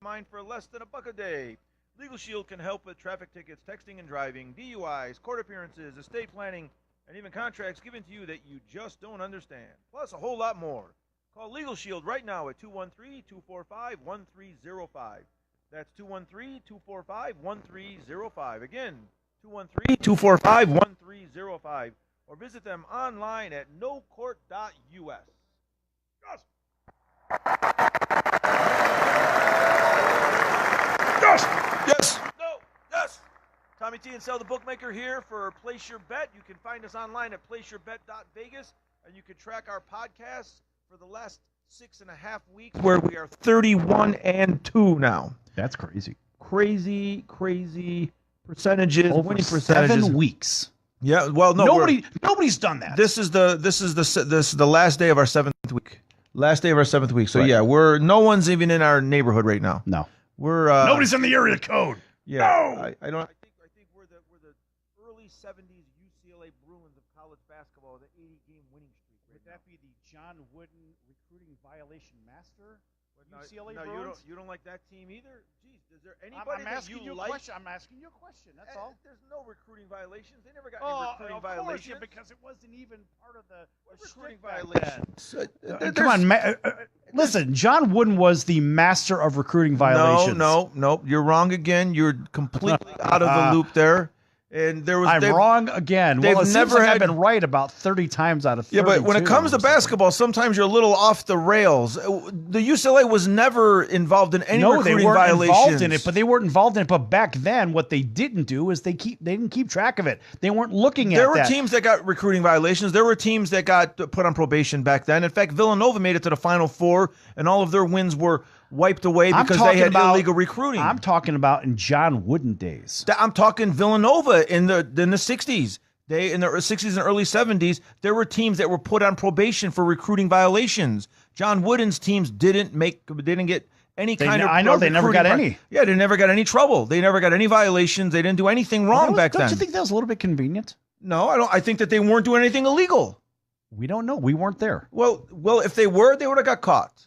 mine for less than $1 a day. Legal Shield can help with traffic tickets, texting and driving, DUIs, court appearances, estate planning, and even contracts given to you that you just don't understand. Plus a whole lot more. Call Legal Shield right now at 213-245-1305. That's 213-245-1305. Again, 213-245-1305. Or visit them online at nocourt.us. Yes. Yes. Yes. No. Yes. Tommy T and Sal the Bookmaker here for Place Your Bet. You can find us online at placeyourbet.vegas, and you can track our podcasts for the last 6.5 weeks, where we are 31-2 now. That's crazy. Crazy percentages, Over winning percentages. 7 weeks. Yeah, well, no, nobody's done that. This is the last day of our 7th week. Last day of our 7th week. So right. Yeah, no one's even in our neighborhood right now. No, we're nobody's in the area code. Yeah, no. I think we're the early 70s UCLA Bruins of college basketball, the 80-game winning streak. Would that be the John Wooden recruiting violation master? UCLA Bruins? You don't like that team either? Jeez, is there anybody I'm asking you a like? question. I'm asking you a question. That's all. There's no recruiting violations. They never got any recruiting violations. Yeah, because it wasn't even part of the recruiting violations. Come on, listen. John Wooden was the master of recruiting violations. No. You're wrong again. You're completely out of the loop there. And I'm wrong again. Well, it seems like I've been right about 30 times out of 30. Yeah, but when it comes to basketball, sometimes you're a little off the rails. The UCLA was never involved in any recruiting violations. They weren't involved in it, but they weren't involved in it. But back then, what they didn't do is they didn't keep track of it. They weren't looking at that. There were teams that got recruiting violations. There were teams that got put on probation back then. In fact, Villanova made it to the Final Four, and all of their wins were wiped away because they had illegal recruiting. I'm talking about in John Wooden days. I'm talking Villanova in the 60s. In the 60s and early 70s, there were teams that were put on probation for recruiting violations. John Wooden's teams didn't get any kind of. I know they never got any. Yeah, they never got any trouble. They never got any violations. They didn't do anything wrong back then. Don't you think that was a little bit convenient? No, I don't. I think that they weren't doing anything illegal. We don't know. We weren't there. Well, if they were, they would have got caught.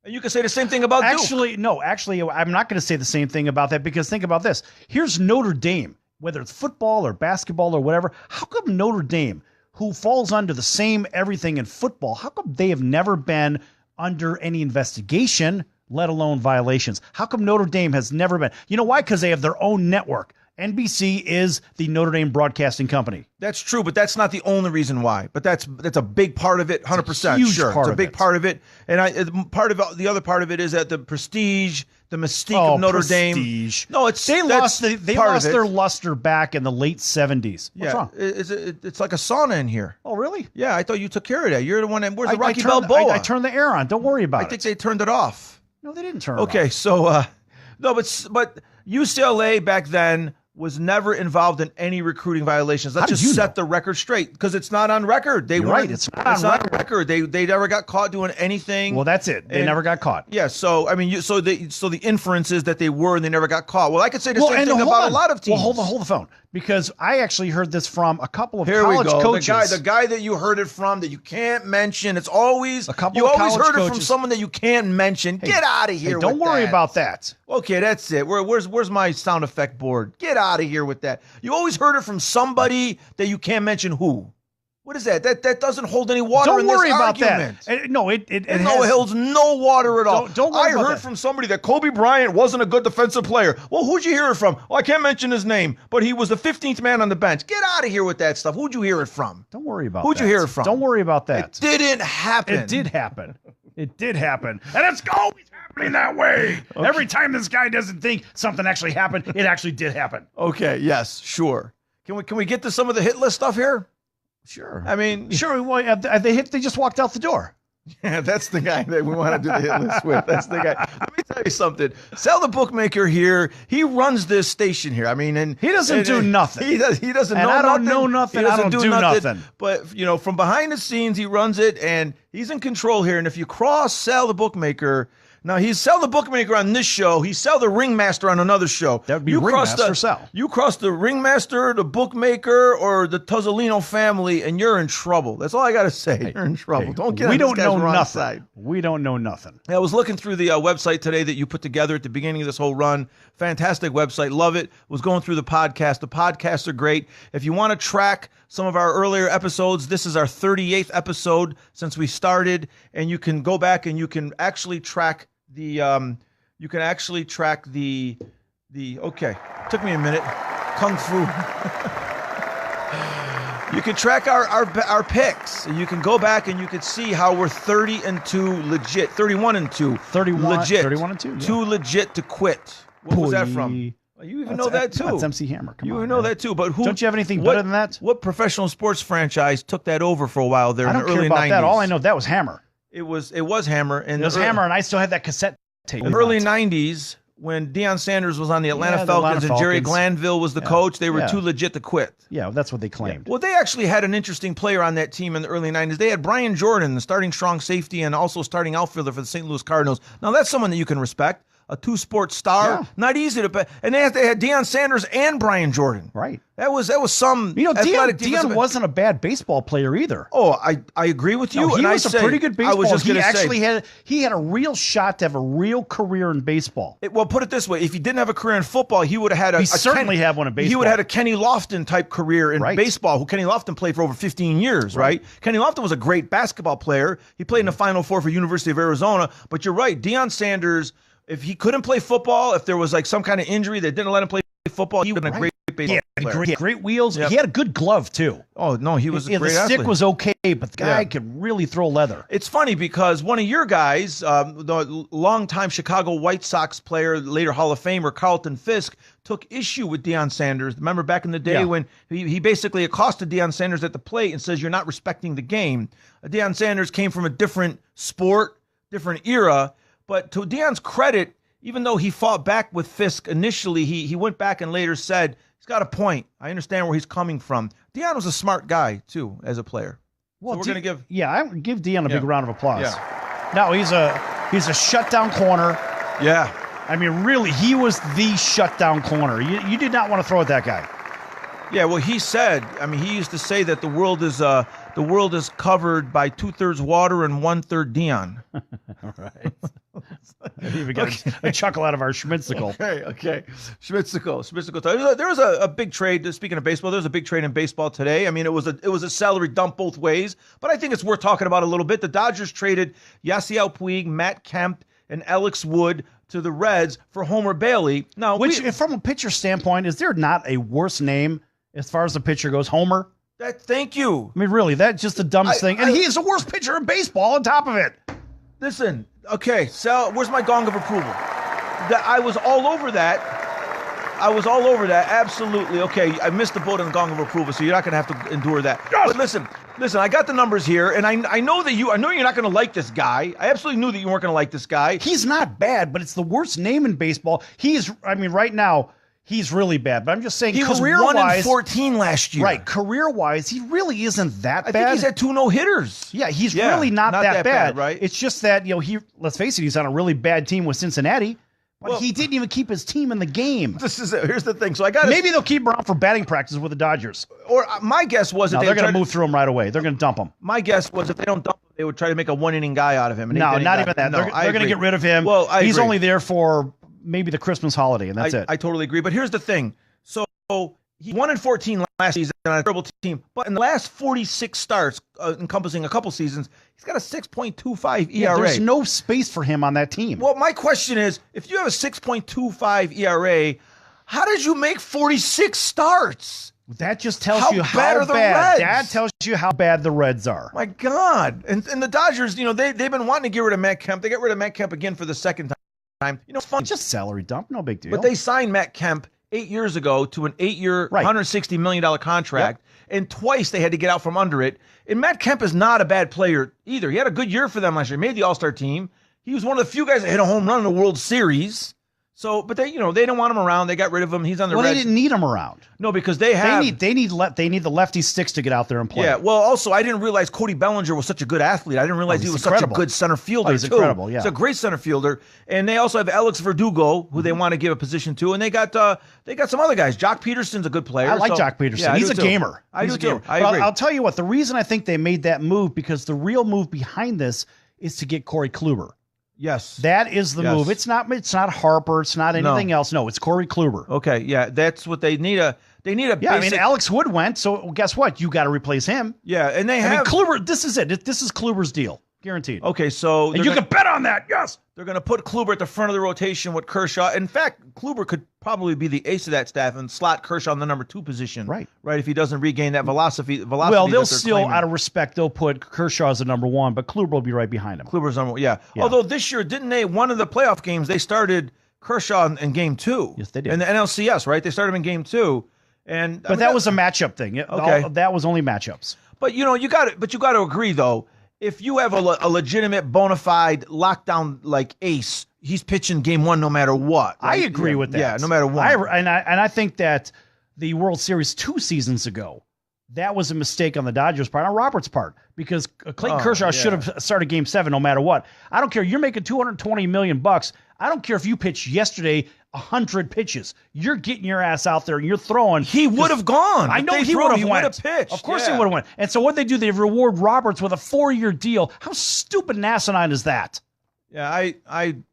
And you can say the same thing about Duke. No, I'm not going to say the same thing about that, because think about this. Here's Notre Dame, whether it's football or basketball or whatever. How come Notre Dame, who falls under the same everything in football, how come they have never been under any investigation, let alone violations? How come Notre Dame has never been? You know why? Because they have their own network. NBC is the Notre Dame Broadcasting Company. That's true, but that's not the only reason why. But that's a big part of it, 100%. Huge part it's a big part of it. And the other part of it is that the prestige, the mystique of Notre Dame. No, they lost their luster back in the late 70s. What's wrong? It's like a sauna in here. Oh, really? Yeah, I thought you took care of that. You're the one. Where's the Rocky Balboa? I turned the air on. Don't worry about it. I think they turned it off. No, they didn't turn it off. Okay, so no, but UCLA back then was never involved in any recruiting violations. Let's just set the record straight, because it's not on record. You're right. It's not on record. They never got caught doing anything. Well, that's it. They never got caught. Yeah. So I mean, so the inference is that they were and they never got caught. Well, I could say the same thing about a lot of teams. Well, hold the phone, because I actually heard this from a couple of college coaches. The guy that you heard it from that you can't mention. It's always a couple. You of always heard coaches. It from someone that you can't mention. Hey, get out of here. Don't worry about that. Okay, that's it. Where's my sound effect board? Get out of here with that. You always heard it from somebody that you can't mention who. What is that? That doesn't hold any water in this argument. Don't worry about that. No, it holds no water at all. Don't worry about that. I heard from somebody that Kobe Bryant wasn't a good defensive player. Well, who'd you hear it from? Well, I can't mention his name, but he was the 15th man on the bench. Get out of here with that stuff. Who'd you hear it from? Don't worry about that. Who'd you hear it from? Don't worry about that. It didn't happen. It did happen. It did happen. And it's always happening that way. Okay. Every time this guy doesn't think something actually happened, it actually did happen. Okay, yes, sure. Can we get to some of the hit list stuff here? Sure. I mean, sure. Well, they just walked out the door. Yeah, that's the guy that we want to do the hit list with. That's the guy. Let me tell you something. Sal the Bookmaker here, he runs this station here. I mean, and he doesn't do nothing. He doesn't know nothing. I don't know nothing. I don't do nothing. But, from behind the scenes, he runs it, and he's in control here. And if you cross Sal the Bookmaker, Now, he's Sal the Bookmaker on this show. He's Sal the Ringmaster on another show. That would be Ringmaster Sal. You cross the Ringmaster, the Bookmaker, or the Tozzolino family, and you're in trouble. That's all I got to say. Hey, you're in trouble. hey, Don't get we on don't this guy's know wrong nothing. side. We don't know nothing. I was looking through the website today that you put together at the beginning of this whole run. Fantastic website. Love it. Was going through the podcast. The podcasts are great. If you want to track some of our earlier episodes, this is our 38th episode since we started, and you can go back and you can actually track the okay, took me a minute, Kung Fu. You can track our picks. You can go back and you can see how we're 30-2 legit, 31-2, 31 legit, 31-2, yeah. Too legit to quit. What was that from? Well, you even know that too. That's MC Hammer. Come you on, even know man. that too. But who? Don't you have anything better than that? What professional sports franchise took that over for a while there I in don't the care early about 90s? that. All I know, that was Hammer. It was Hammer. It was Hammer, and I still had that cassette tape. In the early 90s, when Deion Sanders was on the Atlanta Falcons and Jerry Glanville was the coach, they were too legit to quit. Yeah, that's what they claimed. Well, they actually had an interesting player on that team in the early 90s. They had Brian Jordan, the starting strong safety and also starting outfielder for the St. Louis Cardinals. Now, that's someone that you can respect. A two-sport star, not easy to. And they had Deion Sanders and Brian Jordan. Right. That was some. You know, Deion wasn't a bad baseball player either. Oh, I agree with you. No, he was a pretty good baseball. I was just he actually had a real shot to have a real career in baseball. Well, put it this way: if he didn't have a career in football, he would have had a. He certainly had one in baseball. He would have had a Kenny Lofton type career in baseball. Who Kenny Lofton played for over 15 years, right? Kenny Lofton was a great basketball player. He played in the Final Four for University of Arizona. But you're right, Deion Sanders. If he couldn't play football, if there was like some kind of injury that didn't let him play football, he would have been a great baseball player. Great wheels. Yep. He had a good glove, too. Oh, no, he was a great athlete. The stick was okay, but the guy could really throw leather. It's funny because one of your guys, the longtime Chicago White Sox player, later Hall of Famer, Carlton Fisk, took issue with Deion Sanders. Remember back in the day when he basically accosted Deion Sanders at the plate and says, "You're not respecting the game." Deion Sanders came from a different sport, different era, but to Deion's credit, even though he fought back with Fisk initially, he went back and later said, he's got a point. I understand where he's coming from. Deion was a smart guy, too, as a player. Well, so we're going to give... Yeah, I would give Deion a big round of applause. Yeah. No, he's a shutdown corner. Yeah. I mean, really, he was the shutdown corner. You did not want to throw at that guy. Yeah, well, he said, he used to say that the world is covered by 2/3 water and 1/3 Deion. All right. We got a chuckle out of our Schmitzicle. Okay. Schmitzicle. There was a big trade. Speaking of baseball, there was a big trade in baseball today. It was a salary dump both ways, but I think it's worth talking about a little bit. The Dodgers traded Yasiel Puig, Matt Kemp, and Alex Wood to the Reds for Homer Bailey. Now, from a pitcher standpoint, is there not a worse name as far as the pitcher goes? Homer. Thank you. Really, that's just the dumbest thing. And he is the worst pitcher in baseball on top of it. Listen, okay, Sal, where's my gong of approval? I was all over that. Absolutely. Okay, I missed the boat on the gong of approval, so you're not going to have to endure that. Yes. But listen, I got the numbers here, and I know you're not going to like this guy. I absolutely knew that you weren't going to like this guy. He's not bad, but it's the worst name in baseball. Right now, he's really bad, but I'm just saying, he was 1-14 last year. Right, career-wise, he really isn't that bad. I think he's had 2 no-hitters. Yeah, he's really not that bad. Right? It's just that, let's face it, he's on a really bad team with Cincinnati, but he didn't even keep his team in the game. This is it. Here's the thing. So maybe they'll keep him around for batting practice with the Dodgers. Or my guess was that they're going to move through him right away. They're going to dump him. My guess was if they don't dump him, they would try to make a 1-inning guy out of him. No, not even that. They're going to get rid of him. Well, he's only there for maybe the Christmas holiday, and that's it. I totally agree. But here's the thing. So he 1-14 last season on a terrible team, but in the last 46 starts, encompassing a couple seasons, he's got a 6.25 ERA. There's no space for him on that team. Well, my question is, if you have a 6.25 ERA, how did you make 46 starts? That just tells you how bad. That tells you how bad the Reds are. My God. And the Dodgers, they've been wanting to get rid of Matt Kemp. They got rid of Matt Kemp again for the second time. Fun. Just salary dump, no big deal. But they signed Matt Kemp 8 years ago to an 8-year, $160 million contract, and twice they had to get out from under it. And Matt Kemp is not a bad player either. He had a good year for them last year. He made the All-Star team. He was one of the few guys that hit a home run in the World Series. So, but they don't want him around. They got rid of him. He's on the. Well, Reds. they didn't need him around. No, because they need the lefty sticks to get out there and play. Yeah. Well, also I didn't realize Cody Bellinger was such a good athlete. I didn't realize he was incredible. such a good center fielder. He's incredible. Yeah, he's a great center fielder. And they also have Alex Verdugo, who they want to give a position to, and they got some other guys. Jock Peterson's a good player. I like Jock Peterson. Yeah, he's a gamer. I do too. I agree. agree. I'll tell you what. The reason I think they made that move, because the real move behind this is to get Corey Kluber. Yes. That is the move. It's not Harper. It's not anything else. No, it's Corey Kluber. Okay, yeah, that's what they need. They need a yeah. basic... I mean, Alex Wood went, so guess what? You got to replace him. Yeah, and they have Kluber. This is it. This is Kluber's deal, guaranteed. Okay, so and you can bet on that. Yes, they're going to put Kluber at the front of the rotation with Kershaw. In fact, Kluber could probably be the ace of that staff and slot Kershaw in the number 2 position. Right. If he doesn't regain that velocity. Well, they'll still, out of respect, they'll put Kershaw as the number 1, but Kluber will be right behind him. Kluber's number 1, yeah. Although this year, didn't they? One of the playoff games, they started Kershaw in game 2. Yes, they did. In the NLCS, right? They started him in game 2. But that was a matchup thing. Okay. That was only matchups. But you got to agree though. If you have a legitimate, bona fide lockdown like ace, he's pitching game 1 no matter what. Right? I agree with that. Yeah, no matter what. I think that the World Series 2 seasons ago, that was a mistake on the Dodgers' part, on Roberts' part, because Clayton Kershaw should have started game 7 no matter what. I don't care. You're making $220 million. I don't care if you pitched yesterday 100 pitches. You're getting your ass out there and you're throwing. He would have gone. I know he would have went. Pitched. Of course he would have went. And so what they do, they reward Roberts with a 4-year deal. How stupid and asinine is that? Yeah, I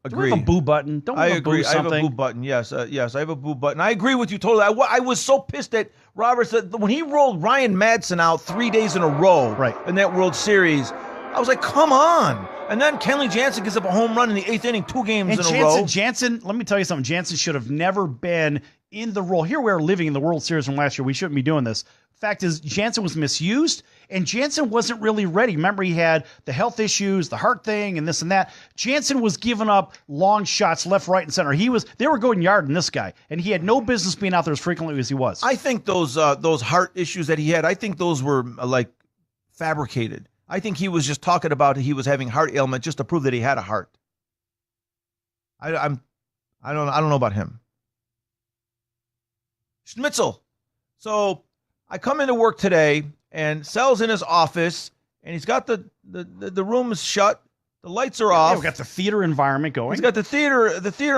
agree. Do we have a boo button? Don't we have a boo something? I have a boo button. Yes, yes, I have a boo button. I agree with you totally. I was so pissed at Roberts that when he rolled Ryan Madsen out 3 days in a row in that World Series, I was like, come on. And then Kenley Jansen gives up a home run in the 8th inning 2 games in a row. Jansen, let me tell you something. Jansen should have never been in the role. Here we are living in the World Series from last year. We shouldn't be doing this. Fact is, Jansen was misused, and Jansen wasn't really ready. Remember, he had the health issues, the heart thing, and this and that. Jansen was giving up long shots left, right, and center. They were going yard in this guy, and he had no business being out there as frequently as he was. I think those heart issues that he had, I think those were like fabricated. I think he was just talking about he was having heart ailment just to prove that he had a heart. I don't know about him. Schmitzel. So I come into work today and Sal's in his office and he's got the room is shut. The lights are off. We've got the theater environment going. He's got the theater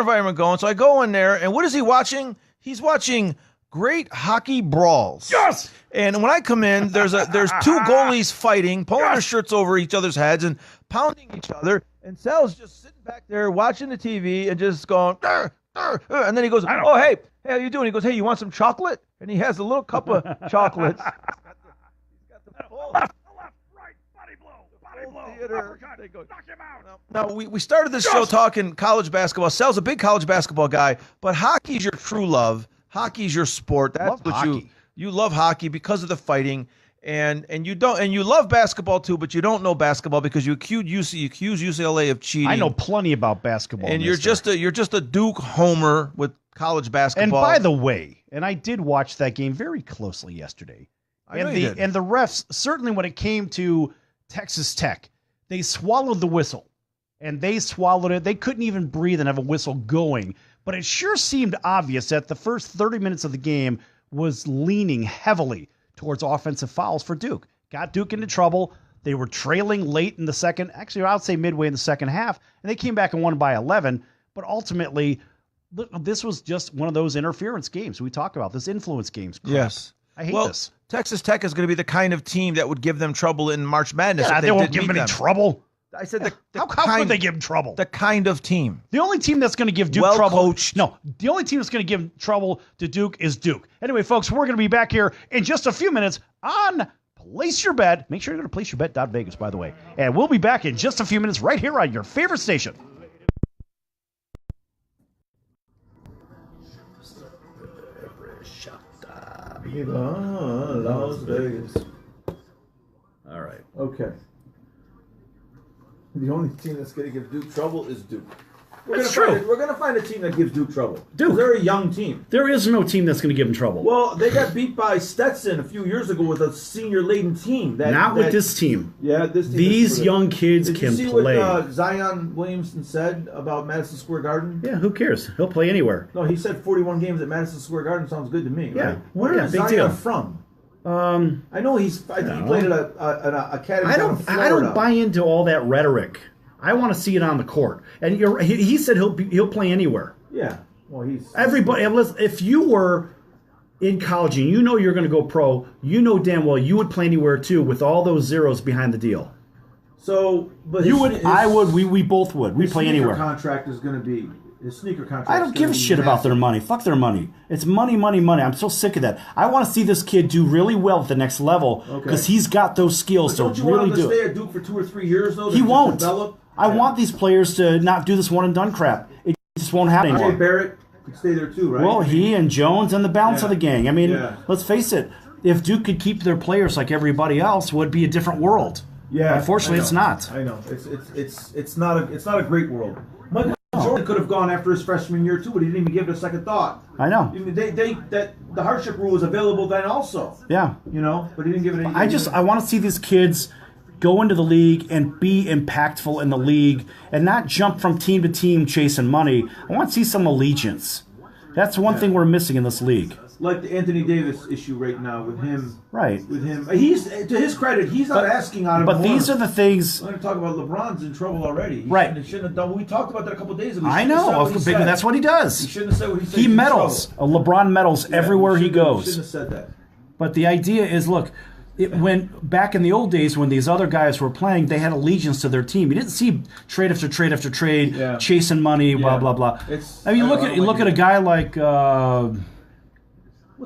environment going. So I go in there and what is he watching? He's watching great hockey brawls. Yes. And when I come in, there's 2 goalies fighting, pulling their shirts over each other's heads and pounding each other. And Sal's just sitting back there watching the TV and just going, "Arr, arr, arr." And then he goes, "Oh, hey, how you doing?" He goes, "Hey, you want some chocolate?" And he has a little cup of chocolates. He's got the full left, right, body blow, theater. Knock him out. Now, we started this show talking college basketball. Sal's a big college basketball guy, but hockey's your true love. Hockey's your sport. That's what you love hockey because of the fighting, and you love basketball too, but you don't know basketball because you accuse UCLA of cheating. I know plenty about basketball, and you're just a Duke homer with college basketball. And by the way, and I did watch that game very closely yesterday. And the refs, certainly when it came to Texas Tech, they swallowed the whistle, and they swallowed it. They couldn't even breathe and have a whistle going. But it sure seemed obvious that the first 30 minutes of the game was leaning heavily towards offensive fouls for Duke. Got Duke into trouble. They were trailing late in the second, actually I would say midway in the second half, and they came back and won by 11. But ultimately, this was just one of those interference games we talk about, this influence games. Crap. Yes. I hate this. Texas Tech is going to be the kind of team that would give them trouble in March Madness. Yeah, if they won't give them any trouble. I said how could they give him trouble? The kind of team. The only team that's going to give Duke trouble. Coached. No, the only team that's going to give trouble to Duke is Duke. Anyway, folks, we're going to be back here in just a few minutes on Place Your Bet. Make sure you go to placeyourbet.vegas, by the way. And we'll be back in just a few minutes right here on your favorite station. Las Vegas. All right. Okay. The only team that's going to give Duke trouble is Duke. That's true. We're gonna find a team that gives Duke trouble. Duke, they're a young team. There is no team that's going to give them trouble. Well, they got beat by Stetson a few years ago with a senior-laden team. Not with this team. Yeah, this team. These young kids Did can you see play. what Zion Williamson said about Madison Square Garden? Yeah, who cares? He'll play anywhere. No, he said 41 games at Madison Square Garden sounds good to me. Yeah. Right? Where is big Zion deal. from? I know I think he played at an academy down in Florida. I don't buy into all that rhetoric. I want to see it on the court. And he said he'll play anywhere. Yeah. Well, everybody. If you were in college and you know you're going to go pro, you know damn well you would play anywhere too with all those zeros behind the deal. So, but you would, I would, we both would. We'd play anywhere. Contract is going to be his sneaker contract. I don't give a shit about their money. Fuck their money. It's money, money, money. I'm so sick of that. I want to see this kid do really well at the next level because he's got those skills to really do it. Don't you want him to stay at Duke for 2 or 3 years though? He won't. I want these players to not do this one and done crap. It just won't happen anymore. Barrett could stay there too, right? Well, he and Jones and the balance of the gang. I mean, let's face it. If Duke could keep their players like everybody else, it would be a different world. Yeah. Unfortunately, it's not. I know. It's not a great world. Michael Jordan could have gone after his freshman year too, but he didn't even give it a second thought. I know. The hardship rule was available then also. Yeah. But he didn't give it. I want to see these kids go into the league and be impactful in the league and not jump from team to team chasing money. I want to see some allegiance. That's one thing we're missing in this league. Like the Anthony Davis issue right now with him. Right. With him. He's, to his credit, he's not asking out of But these are the things. I'm going to talk about LeBron's in trouble already. He shouldn't have done. We talked about that a couple days ago. I know. That's what he does. He shouldn't have said what he said. He meddles. LeBron meddles everywhere he goes. He shouldn't have said that. But the idea is, look, when back in the old days when these other guys were playing, they had allegiance to their team. You didn't see trade after trade after trade, chasing money, blah blah blah. Look at a guy like. Well,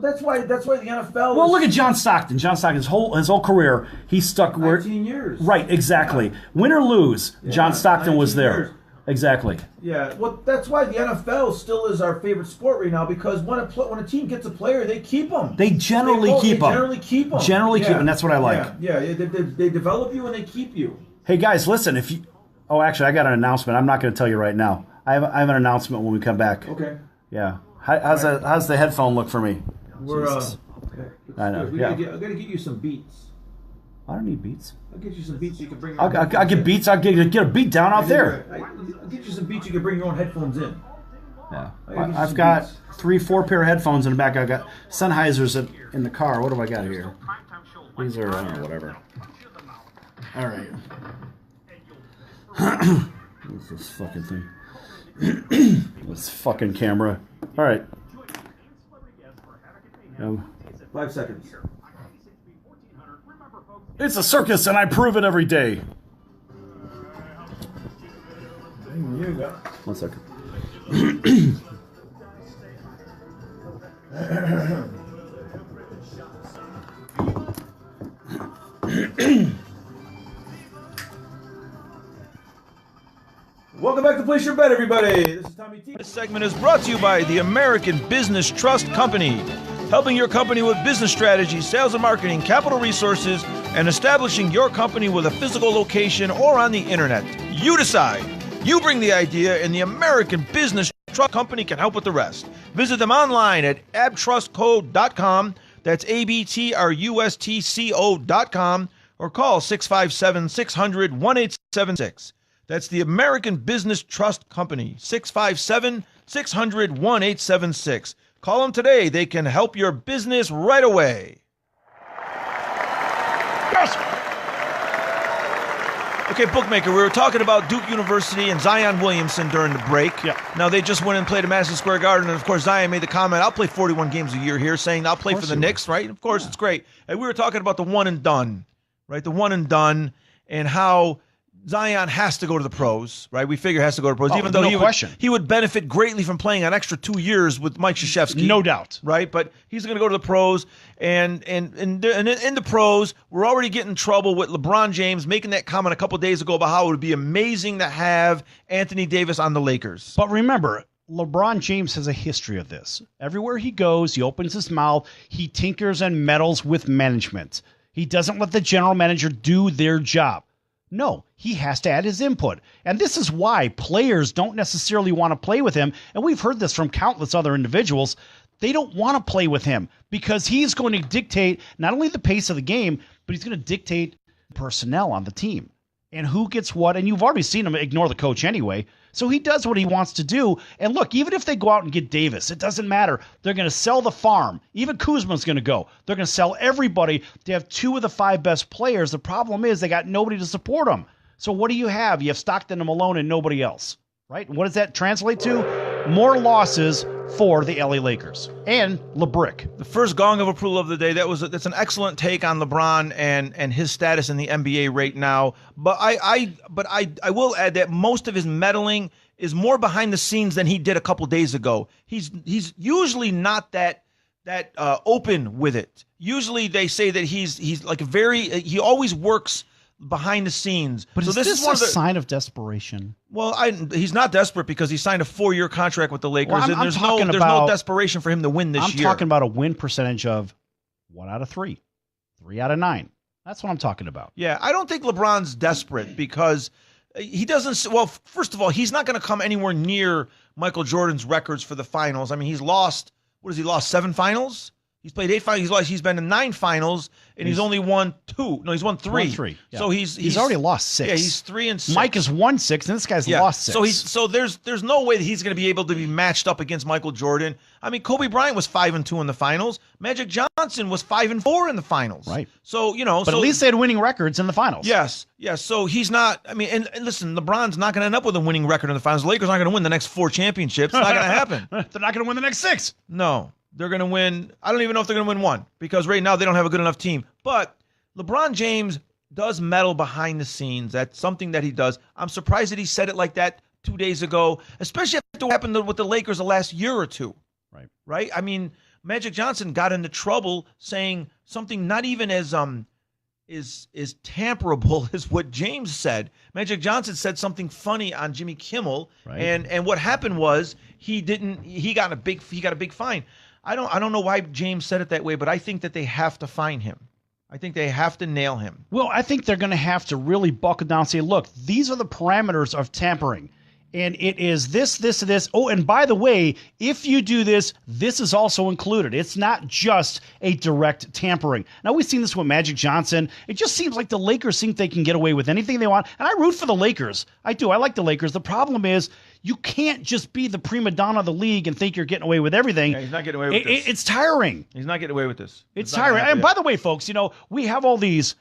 that's why the NFL. Well, look at John Stockton. John Stockton, his whole career, he stuck where 19 years. Right, exactly. Win or lose, John Stockton was there. Years. Exactly. Yeah, well, that's why the NFL still is our favorite sport right now because when a team gets a player, they keep them. They generally keep them. Keep them. Keep them. That's what I like. Yeah. They develop you and they keep you. Hey guys, listen. Actually, I got an announcement. I'm not going to tell you right now. I have an announcement when we come back. Okay. Yeah. How's the headphone look for me? I know. I got to get you some beats. I don't need beats. I'll get you some beats you can bring. I'll get beats. I'll get a beat down out there. I'll get you some beats you can bring your own headphones in. Yeah. I've got 3-4 pair of headphones in the back. I've got Sennheisers in the car. What do I got here? These are, I don't know, whatever. All right. What's this fucking thing? This fucking camera. All right. 5 seconds. It's a circus, and I prove it every day. Here you go. 1 second. Welcome back to Place Your Bet, everybody. This is Tommy T. This segment is brought to you by the American Business Trust Company, helping your company with business strategy, sales and marketing, capital resources, and establishing your company with a physical location or on the internet. You decide. You bring the idea, and the American Business Trust Company can help with the rest. Visit them online at abtrustco.com. That's ABTRUSTCO.com, or call 657-600-1876. That's the American Business Trust Company, 657-600-1876. Call them today. They can help your business right away. Yes! Okay, Bookmaker, we were talking about Duke University and Zion Williamson during the break. Yeah. Now, they just went and played at Madison Square Garden, and, of course, Zion made the comment, I'll play 41 games a year here, saying I'll play for the Knicks, right? Of course, it's great. And we were talking about the one and done, right? The one and done, and how Zion has to go to the pros, right? We figure has to go to the pros, even though he would benefit greatly from playing an extra 2 years with Mike Krzyzewski. No doubt. Right? But he's going to go to the pros, and in the pros, we're already getting in trouble with LeBron James making that comment a couple days ago about how it would be amazing to have Anthony Davis on the Lakers. But remember, LeBron James has a history of this. Everywhere he goes, he opens his mouth, he tinkers and meddles with management. He doesn't let the general manager do their job. No, he has to add his input. And this is why players don't necessarily want to play with him. And we've heard this from countless other individuals. They don't want to play with him because he's going to dictate not only the pace of the game, but he's going to dictate personnel on the team and who gets what. And you've already seen him ignore the coach anyway. So he does what he wants to do. And look, even if they go out and get Davis, it doesn't matter. They're going to sell the farm. Even Kuzma's going to go. They're going to sell everybody to have 2 of the 5 best players. The problem is they got nobody to support them. So what do you have? You have Stockton and Malone and nobody else, right? And what does that translate to? More losses for the LA Lakers and LeBrick. The first gong of approval of the day. That's an excellent take on LeBron and his status in the NBA right now. But I will add that most of his meddling is more behind the scenes than he did a couple days ago. He's usually not that open with it. Usually they say that he's like he always works behind the scenes. But so is this one a sign of desperation? Well, he's not desperate because he signed a 4-year contract with the Lakers, well, and there's no desperation for him to win this year. I'm talking about a win percentage of 1 out of 3, 3 out of 9. That's what I'm talking about. Yeah, I don't think LeBron's desperate because he doesn't. Well, first of all, he's not going to come anywhere near Michael Jordan's records for the finals. I mean, he's lost. What has he lost? 7 finals. He's played 8 finals. He's been in 9 finals, and he's only won 2. No, he's won 3. 3. Yeah. So he's already lost 6. Yeah, he's 3-6. Mike has won 6, and this guy's lost 6. So there's no way that he's going to be able to be matched up against Michael Jordan. I mean, Kobe Bryant was 5-2 in the finals. Magic Johnson was 5-4 in the finals. Right. So but at least they had winning records in the finals. Yes. So he's not. I mean, and listen, LeBron's not going to end up with a winning record in the finals. The Lakers aren't going to win the next 4 championships. It's not going to happen. They're not going to win the next 6. No. They're going to win. I don't even know if they're going to win 1 because right now they don't have a good enough team. But LeBron James does meddle behind the scenes. That's something that he does. I'm surprised that he said it like that 2 days ago, especially after what happened with the Lakers the last year or 2. Right? I mean, Magic Johnson got into trouble saying something not even as is tamperable as what James said. Magic Johnson said something funny on Jimmy Kimmel, and what happened was he got a big fine. I don't know why James said it that way, but I think that they have to fine him. I think they have to nail him. Well, I think they're going to have to really buckle down and say, look, these are the parameters of tampering. And it is this, this, and this. Oh, and by the way, if you do this, this is also included. It's not just a direct tampering. Now, we've seen this with Magic Johnson. It just seems like the Lakers think they can get away with anything they want. And I root for the Lakers. I do. I like the Lakers. The problem is you can't just be the prima donna of the league and think you're getting away with everything. Yeah, he's not getting away with this. It's tiring. He's not getting away with this. It's tiring. And by the way, folks, we have all these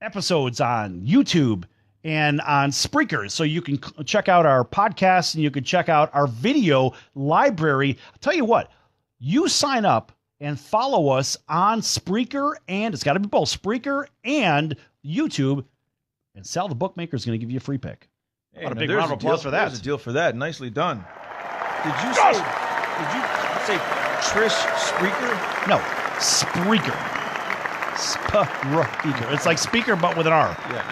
episodes on YouTube and on Spreaker, so you can check out our podcast and you can check out our video library. I'll tell you what, you sign up and follow us on Spreaker, and it's got to be both Spreaker and YouTube, and Sal the Bookmaker is going to give you a free pick. Hey, a big round of applause for that. There's a deal for that. Nicely done. Did you say Trish Spreaker? No, Spreaker. Spreaker. It's like speaker, but with an R. Yeah,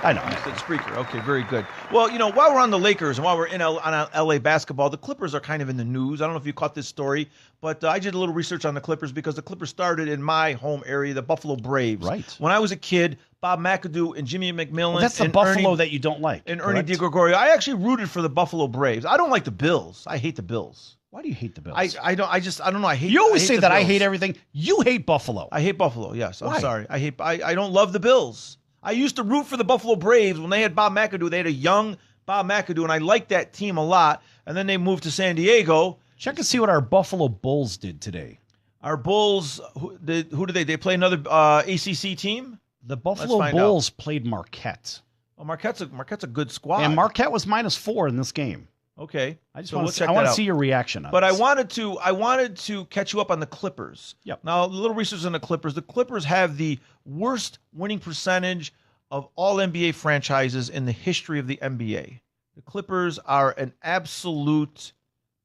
I know. You said Spreaker. Okay, very good. Well, while we're on the Lakers and while we're on LA basketball, the Clippers are kind of in the news. I don't know if you caught this story, but I did a little research on the Clippers because the Clippers started in my home area, the Buffalo Braves. Right. When I was a kid, Bob McAdoo and Jimmy McMillan. Well, that's the Buffalo that you don't like. And Ernie DiGregorio. I actually rooted for the Buffalo Braves. I don't like the Bills. I hate the Bills. Why do you hate the Bills? I don't know. I hate. You always say that Bills. I hate everything. You hate Buffalo. I hate Buffalo. Yes, Why? I'm sorry. I don't love the Bills. I used to root for the Buffalo Braves when they had Bob McAdoo. They had a young Bob McAdoo, and I liked that team a lot. And then they moved to San Diego. Check and see what our Buffalo Bulls did today. Our Bulls. Who did they? They play another ACC team. The Buffalo Bulls played Marquette. Oh, Marquette's a good squad. And Marquette was -4 in this game. Okay, I want to see your reaction on But this. I wanted to catch you up on the Clippers. Yep. Now, a little research on the Clippers. The Clippers have the worst winning percentage of all NBA franchises in the history of the NBA. The Clippers are an absolute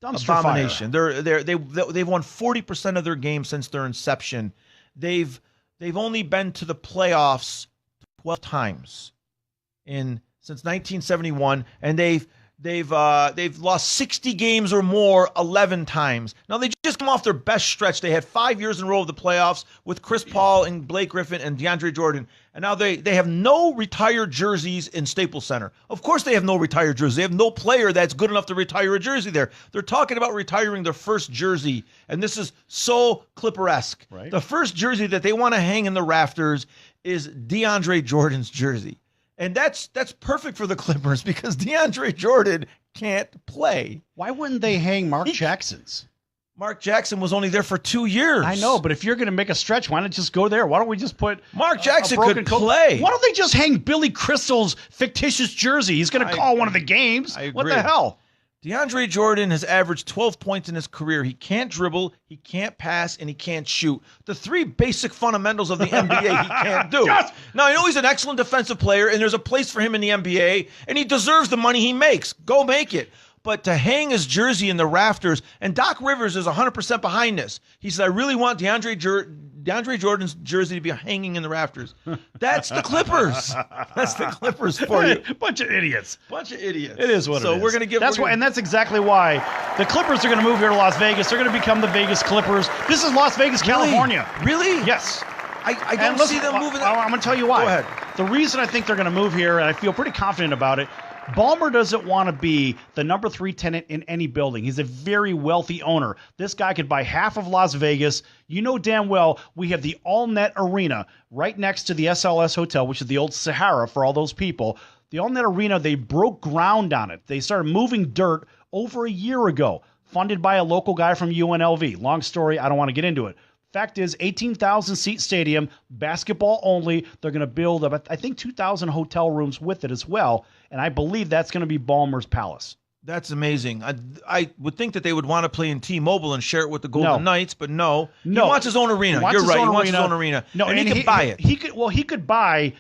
dumpster abomination. Fire. They've won 40% of their games since their inception. They've only been to the playoffs 12 times since 1971, and They've lost 60 games or more 11 times. Now, they just come off their best stretch. They had 5 years in a row of the playoffs with Chris Paul and Blake Griffin and DeAndre Jordan. And now they have no retired jerseys in Staples Center. Of course they have no retired jerseys. They have no player that's good enough to retire a jersey there. They're talking about retiring their first jersey, and this is so Clipper-esque. Right. The first jersey that they want to hang in the rafters is DeAndre Jordan's jersey. And that's perfect for the Clippers because DeAndre Jordan can't play. Why wouldn't they hang Mark Jackson's? Mark Jackson was only there for 2 years. I know, but if you're going to make a stretch, why not just go there? Why don't we just put Mark Jackson could play? Why don't they just hang Billy Crystal's fictitious jersey? He's going to call one of the games. What the hell? DeAndre Jordan has averaged 12 points in his career. He can't dribble, he can't pass, and he can't shoot. The 3 basic fundamentals of the NBA he can't do. Yes. Now, I know he's an excellent defensive player, and there's a place for him in the NBA, and he deserves the money he makes. Go make it. But to hang his jersey in the rafters, and Doc Rivers is 100% behind this. He said, I really want DeAndre Jordan's jersey to be hanging in the rafters. That's the Clippers. That's the Clippers for you. Bunch of idiots. Bunch of idiots. It is what it is. So we're going to give... And that's exactly why the Clippers are going to move here to Las Vegas. They're going to become the Vegas Clippers. This is Las Vegas, California. Really? Yes. I don't see them moving... I'm going to tell you why. Go ahead. The reason I think they're going to move here, and I feel pretty confident about it, Ballmer doesn't want to be the number 3 tenant in any building. He's a very wealthy owner. This guy could buy half of Las Vegas. You know damn well we have the All-Net Arena right next to the SLS Hotel, which is the old Sahara for all those people. The All-Net Arena, they broke ground on it. They started moving dirt over a year ago, funded by a local guy from UNLV. Long story, I don't want to get into it. Fact is, 18,000-seat stadium, basketball only. They're going to build, I think, 2,000 hotel rooms with it as well, and I believe that's going to be Ballmer's Palace. That's amazing. I would think that they would want to play in T-Mobile and share it with the Golden Knights, but no. He wants his own arena. You're right. He wants his own arena. No, and he can buy it. He could buy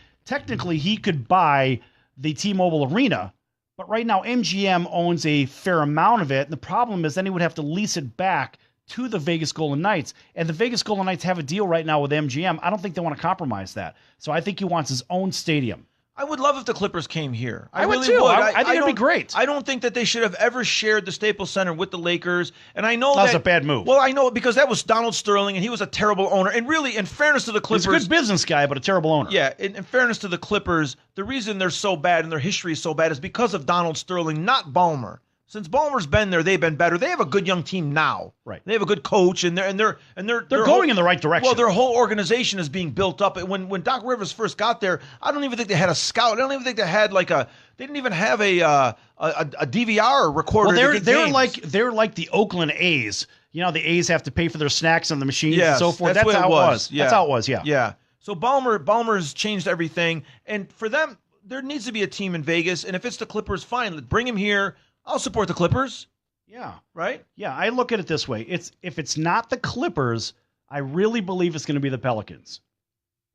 the T-Mobile arena, but right now MGM owns a fair amount of it, and the problem is then he would have to lease it back to the Vegas Golden Knights. And the Vegas Golden Knights have a deal right now with MGM. I don't think they want to compromise that. So I think he wants his own stadium. I would love if the Clippers came here. I would too. I think it'd be great. I don't think that they should have ever shared the Staples Center with the Lakers. And I know that was a bad move. Well, I know because that was Donald Sterling, and he was a terrible owner. And really, in fairness to the Clippers, he's a good business guy, but a terrible owner. Yeah, in fairness to the Clippers, the reason they're so bad and their history is so bad is because of Donald Sterling, not Ballmer. Since Ballmer's been there, they've been better. They have a good young team now. Right. They have a good coach, and they're going in the right direction. Well, their whole organization is being built up. When Doc Rivers first got there, I don't even think they had a scout. I don't even think they had they didn't even have a DVR recorder. Well, they're like the Oakland A's. You know, the A's have to pay for their snacks on the machines and so forth. That's how it was. Yeah. That's how it was. Yeah. Yeah. So Ballmer's changed everything, and for them, there needs to be a team in Vegas. And if it's the Clippers, fine, bring him here. I'll support the Clippers. Yeah. Right? Yeah, I look at it this way. If it's not the Clippers, I really believe it's going to be the Pelicans.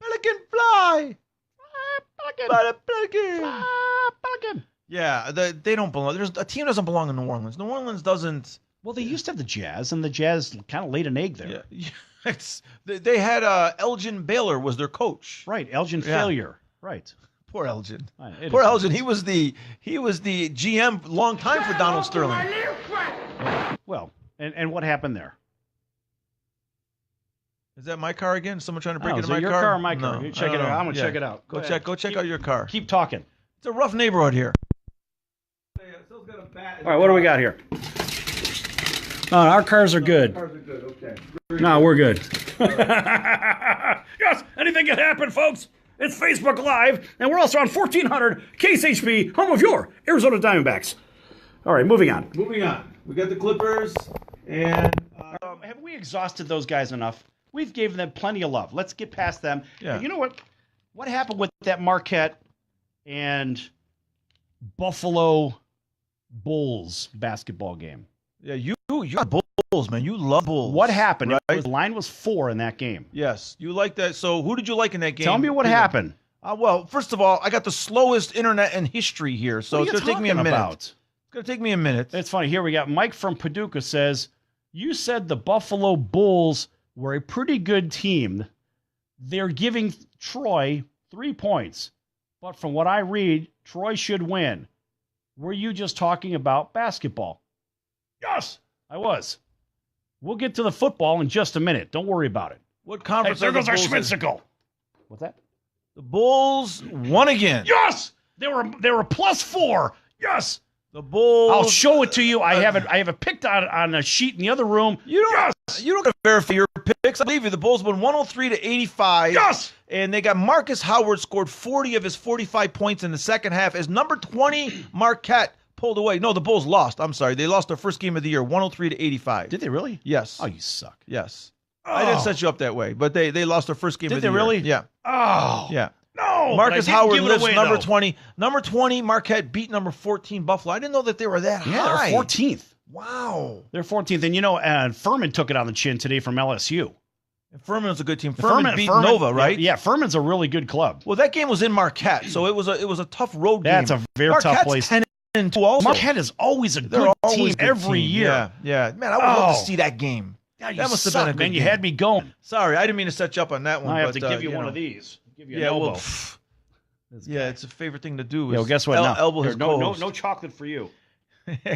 Pelican fly. Pelican. Pelican. Yeah, they don't belong. A team doesn't belong in New Orleans. New Orleans doesn't. Well, they used to have the Jazz, and the Jazz kind of laid an egg there. Yeah. They had Elgin Baylor was their coach. Right, Elgin Failure. Right. Poor Elgin. Poor Elgin. He was the GM long time for Donald Sterling. Well, and what happened there? Is that my car again? Someone trying to break into my car? Your car or my car? No, check it out. I'm gonna check it out. Go check out your car. Keep talking. It's a rough neighborhood here. All right, what do we got here? Our cars are good. Cars are good. Okay. No, we're good. Yes, anything can happen, folks. It's Facebook Live, and we're also on 1400 KSHP, home of your Arizona Diamondbacks. All right, moving on. We got the Clippers, and... have we exhausted those guys enough? We've given them plenty of love. Let's get past them. Yeah. And you know what? What happened with that Marquette and Buffalo Bulls basketball game? Yeah, you got Bulls, man. You love Bulls. What happened? Right? The line was 4 in that game. Yes, you like that. So who did you like in that game? Tell me what happened. Well, first of all, I got the slowest internet in history here, so it's going to take me a minute. It's going to take me a minute. It's funny. Here we got Mike from Paducah says, you said the Buffalo Bulls were a pretty good team. They're giving Troy 3 points. But from what I read, Troy should win. were you just talking about basketball? Yes, I was. We'll get to the football in just a minute. Don't worry about it. What conference? There are the goes our Bulls in? Schmitzicle. What's that? The Bulls won again. Yes, they were +4. Yes. The Bulls. I'll show it to you. I have it picked on a sheet in the other room. You don't got to verify your picks. I believe you. The Bulls won 103-85. Yes. And they got Marcus Howard scored 40 of his 45 points in the second half as number 20 Marquette pulled away. No, the Bulls lost. I'm sorry. They lost their first game of the year, 103-85. Did they really? Yes. Oh, you suck. Yes. Oh. I didn't set you up that way, but they lost their first game of the year. Did they really? Yeah. Oh. Yeah. No. Marcus Howard lives away, number though. 20. Number 20, Marquette beat number 14, Buffalo. I didn't know that they were that high. Yeah, they're 14th. Wow. They're 14th. And, Furman took it on the chin today from LSU. And Furman's a good team. Furman beat Nova, right? Yeah, Furman's a really good club. Well, that game was in Marquette, so it was a tough road game. That's a very tough place. 10-2 also. Marquette is always a good team every year. Yeah. Man, I would love to see that game. Yeah, that must have been a good man. You game. had me going. Sorry, I didn't mean to set you up on that one. I have to give you one of these. Give you an elbow. It's a favorite thing to do. Well, guess what? Elbow his no chocolate for you.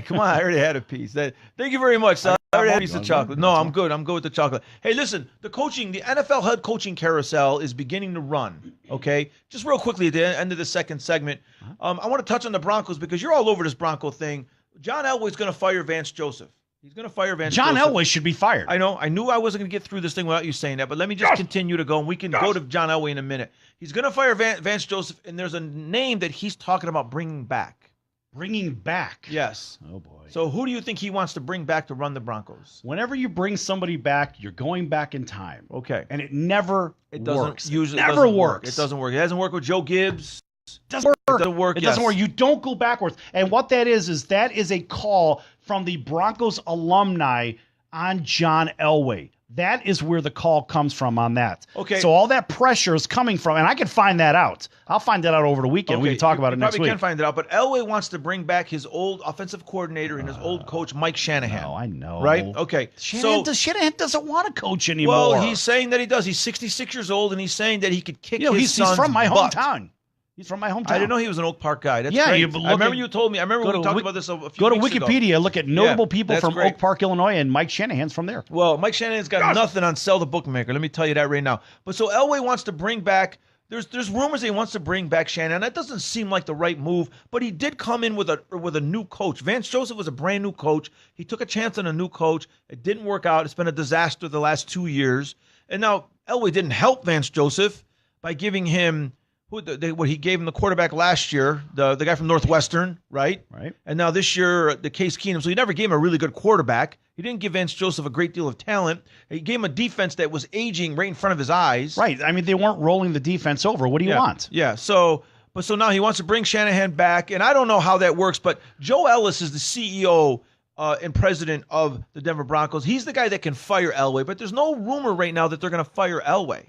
Come on, I already had a piece. Thank you very much, Sal. I already had a piece of chocolate. No, I'm good. I'm good with the chocolate. Hey, listen, the NFL head coaching carousel is beginning to run, okay? Just real quickly at the end of the second segment, I want to touch on the Broncos because you're all over this Bronco thing. John Elway's going to fire Vance Joseph. He's going to fire Vance Joseph. John Elway should be fired. I know. I knew I wasn't going to get through this thing without you saying that, but let me just continue to go, and we can go to John Elway in a minute. He's going to fire Vance Joseph, and there's a name that he's talking about bringing back. Bringing back? Yes. Oh, boy. So who do you think he wants to bring back to run the Broncos? Whenever you bring somebody back, you're going back in time. Okay. And it never works. Usually it never works. It doesn't work. It hasn't worked with Joe Gibbs. It doesn't work. It doesn't work. You don't go backwards. And what that is that is a call from the Broncos alumni on John Elway. That is where the call comes from on that. Okay. So all that pressure is coming from, and I can find that out. I'll find that out over the weekend. We can talk about it next week. You probably can find it out, but Elway wants to bring back his old offensive coordinator and his old coach, Mike Shanahan. Oh, I know. Right? Okay. Shanahan doesn't want to coach anymore. Well, he's saying that he does. He's 66 years old, and he's saying that he could kick his son's he's from my butt. hometown. He's from my hometown. I didn't know he was an Oak Park guy. That's great. I remember you told me. I remember we talked about this a few weeks ago. Go to Wikipedia, look at notable people from great. Oak Park, Illinois, and Mike Shanahan's from there. Well, Mike Shanahan's got nothing on Sell the Bookmaker. Let me tell you that right now. But so Elway wants to bring back. There's rumors that he wants to bring back Shanahan. That doesn't seem like the right move, but he did come in with a new coach. Vance Joseph was a brand new coach. He took a chance on a new coach. It didn't work out. It's been a disaster the last 2 years. And now Elway didn't help Vance Joseph by giving him what he gave him the quarterback last year, the guy from Northwestern, right? Right. And now this year, the Case Keenum. So he never gave him a really good quarterback. He didn't give Vance Joseph a great deal of talent. He gave him a defense that was aging right in front of his eyes. Right. I mean, they weren't rolling the defense over. What do you want? Yeah. So now he wants to bring Shanahan back, and I don't know how that works, but Joe Ellis is the CEO and president of the Denver Broncos. He's the guy that can fire Elway, but there's no rumor right now that they're going to fire Elway.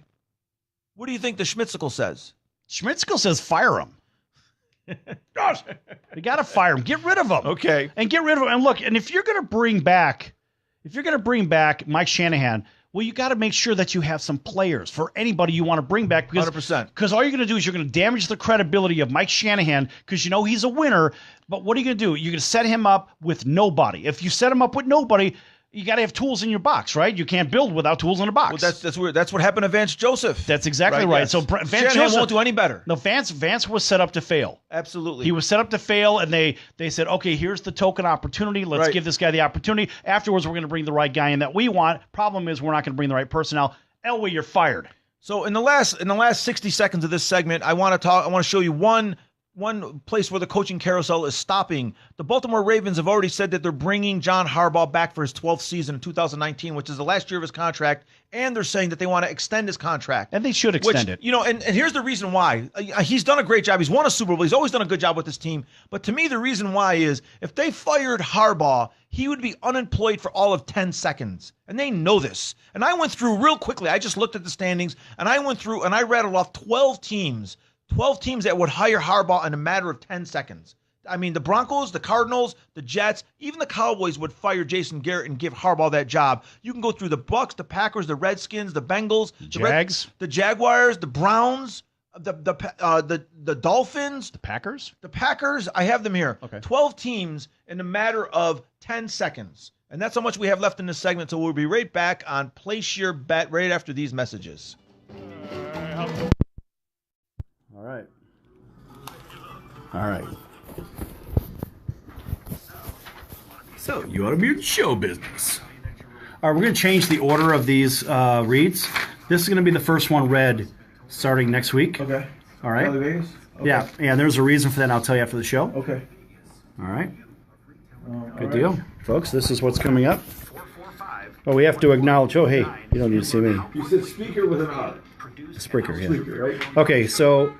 What do you think the Schmitzicle says? Schmitzicle says fire him. Gosh, you got to fire him. Get rid of him. Okay. And get rid of him. And look, and if you're going to bring back Mike Shanahan, well, you got to make sure that you have some players for anybody you want to bring back. 100%. Because all you're going to do is you're going to damage the credibility of Mike Shanahan because you know he's a winner. But what are you going to do? You're going to set him up with nobody. If you set him up with nobody, you got to have tools in your box, right? You can't build without tools in a box. Well, that's what happened to Vance Joseph. That's exactly right. Yes. So Vance Shanahan Joseph won't do any better. No, Vance was set up to fail. Absolutely. He was set up to fail, and they said, okay, here's the token opportunity. Let's give this guy the opportunity. Afterwards, we're going to bring the right guy in that we want. Problem is, we're not going to bring the right personnel. Elway, you're fired. So in the last 60 seconds of this segment, I want to show you one place where the coaching carousel is stopping. The Baltimore Ravens have already said that they're bringing John Harbaugh back for his 12th season in 2019, which is the last year of his contract, and they're saying that they want to extend his contract. And they should extend it. You know, and here's the reason why. He's done a great job. He's won a Super Bowl. He's always done a good job with this team. But to me, the reason why is if they fired Harbaugh, he would be unemployed for all of 10 seconds. And they know this. And I went through real quickly. I just looked at the standings, and I went through and I rattled off 12 teams that would hire Harbaugh in a matter of 10 seconds. I mean, the Broncos, the Cardinals, the Jets, even the Cowboys would fire Jason Garrett and give Harbaugh that job. You can go through the Bucks, the Packers, the Redskins, the Bengals, Jags, the Jaguars, the Browns. The Dolphins, The Packers? the Packers. I have them here. Okay. 12 teams in a matter of 10 seconds. And that's how much we have left in this segment. So we'll be right back on Place Your Bet right after these messages. All right. All right. So, you ought to be in show business. All right, we're going to change the order of these reads. This is going to be the first one read starting next week. Okay. All right? Kelly Vegas? Okay. Yeah, and there's a reason for that, and I'll tell you after the show. Okay. All right. Good all deal. right. Folks, this is what's coming up. Oh, we have to acknowledge. Oh, hey, you don't need to see me. You said speaker with an R. Spreaker, yeah. Speaker, right? Okay, so,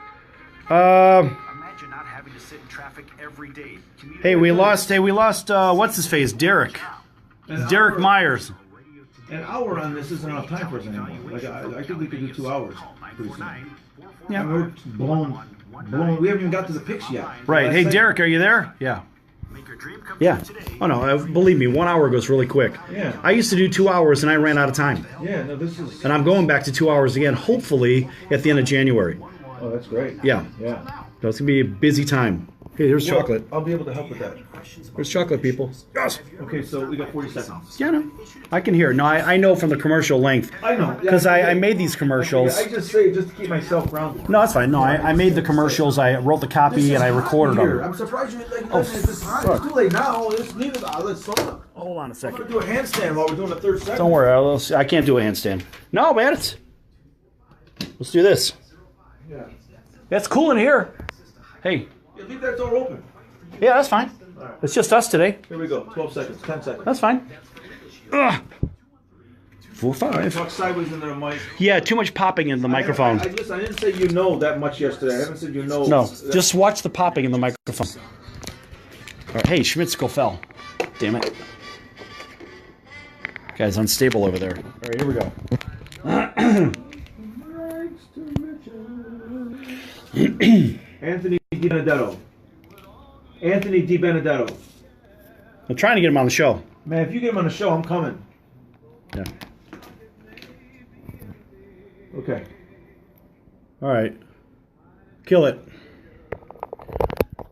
Imagine not having to sit in traffic every day. hey, we lost, what's his face? Derek. Derek Myers. An hour on this isn't enough time for us anymore. Like I think we could do 2 hours. Pretty soon. Yeah. I mean, we're blown. We haven't even got to the picks yet. Right. Hey, Last Derek, are you there? Yeah. Yeah. Oh, no, believe me, 1 hour goes really quick. Yeah. I used to do 2 hours, and I ran out of time. segment. Yeah, no, this is. And I'm going back to 2 hours again, hopefully, at the end of January. Oh, that's great. Yeah. Yeah. So it's going to be a busy time. Hey, here's Well, chocolate. I'll be able to help with that. There's chocolate, people. Yes. Okay, so we got 40 seconds. Yeah, no. I can hear. No, I know from the commercial length. I know. Because I made these commercials. I just say it just to keep myself grounded. No, that's fine. No, I made the commercials. I wrote the copy, and I recorded Here, them. I'm surprised you it's hot. It's too late now. It's needed. Let's slow down. Hold on a I'm second. gonna do a handstand while we're doing the third segment. Don't worry. I can't do a handstand. No, man. Let's do this. Yeah. It's cool in here. Hey. Yeah, leave that door open. Yeah, that's fine. It's just us today. Here we go. 12 seconds. 10 seconds. That's fine. Ugh. 4, 5. Talk sideways into the mic. Yeah, too much popping in the microphone. I didn't say you know that much yesterday. I haven't said you know. No, just watch the popping in the microphone. All right, hey, Schmitzko fell. Damn it. Guy's unstable over there. All right, here we go. Anthony DiBenedetto. Anthony DiBenedetto. I'm trying to get him on the show. Man, if you get him on the show, I'm coming. Yeah. Okay. All right. Kill it.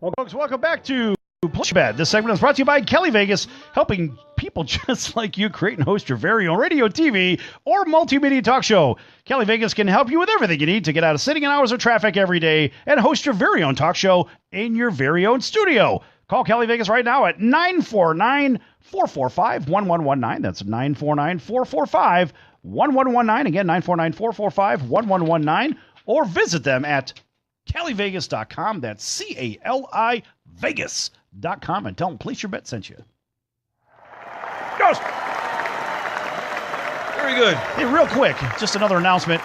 Well, folks, welcome back to Place Your Bet. This segment is brought to you by Kelly Vegas, helping people just like you create and host your very own radio, TV, or multimedia talk show. Kelly Vegas can help you with everything you need to get out of sitting in hours of traffic every day and host your very own talk show in your very own studio. Call Kelly Vegas right now at 949-445-1119. That's 949-445-1119. Again, 949-445-1119. Or visit them at CaliVegas.com. That's C-A-L-I Vegas.com. And tell them Place Your Bet sent you. Goes. Very good. Hey, real quick, just another announcement.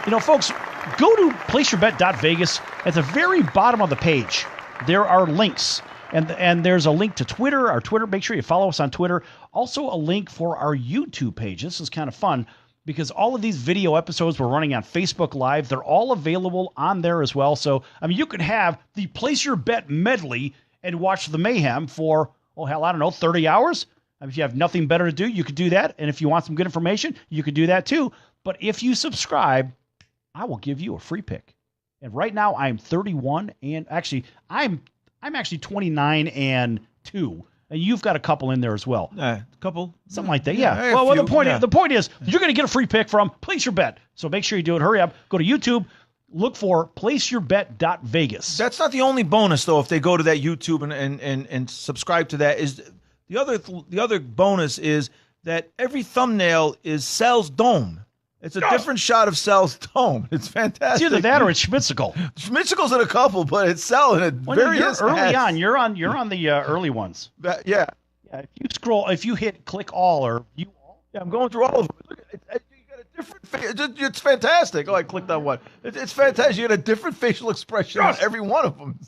You know, folks, go to placeyourbet.vegas. At the very bottom of the page, there are links. And there's a link to Twitter, our Twitter. Make sure you follow us on Twitter. Also, a link for our YouTube page. This is kind of fun because all of these video episodes we're running on Facebook Live, they're all available on there as well. So, I mean, you could have the Place Your Bet medley and watch the mayhem for, oh, hell, I don't know, 30 hours. I mean, if you have nothing better to do, you could do that. And if you want some good information, you could do that too. But if you subscribe, I will give you a free pick. And right now, I'm 31, and actually, I'm actually 29 and 2, and you've got a couple in there as well. A couple. Something like that, yeah. a Well, few, the point is, you're going to get a free pick from Place Your Bet. So make sure you do it. Hurry up. Go to YouTube. Look for placeyourbet.vegas. That's not the only bonus, though, if they go to that YouTube and subscribe to that. Is the other bonus is that every thumbnail is Sal's dome. It's a different shot of Sal's dome. It's fantastic. It's either that or it's Schmitzical. Schmitzickel's in a couple, but it's Sal in a various You're early hats. on. You're on the early ones. Yeah. Yeah. If you hit click all or you all. Yeah, I'm going through all of them. Look, you got a different face. It's fantastic. Oh, I clicked on one. It's fantastic. You got a different facial expression on every one of them.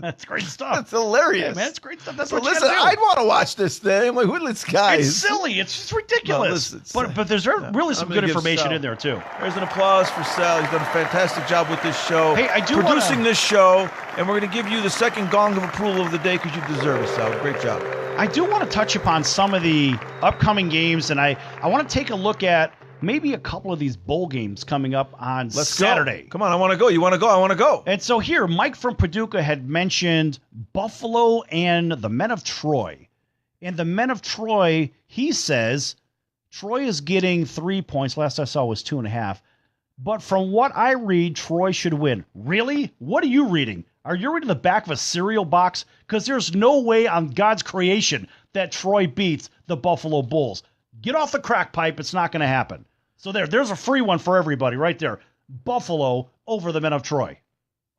That's great stuff. That's hilarious. Yeah, man, it's great stuff. That's So what you listen, gotta do. I'd want to watch this thing. I'm like, who are these guys? It's silly. It's just ridiculous. No, listen, but there's really some I'm good gonna give information Sal- in there too. There's an applause for Sal. He's done a fantastic job with this show. Hey, I do producing wanna- this show, and we're going to give you the second gong of approval of the day because you deserve it, Sal. Great job. I do want to touch upon some of the upcoming games, and I want to take a look at maybe a couple of these bowl games coming up on Saturday. Come on, I want to go. You want to go? I want to go. And so here, Mike from Paducah had mentioned Buffalo and the Men of Troy. And the Men of Troy, he says, Troy is getting 3 points. Last I saw was 2.5. But from what I read, Troy should win. Really? What are you reading? Are you reading the back of a cereal box? Because there's no way on God's creation that Troy beats the Buffalo Bulls. Get off the crack pipe. It's not going to happen. So there's a free one for everybody right there. Buffalo over the Men of Troy.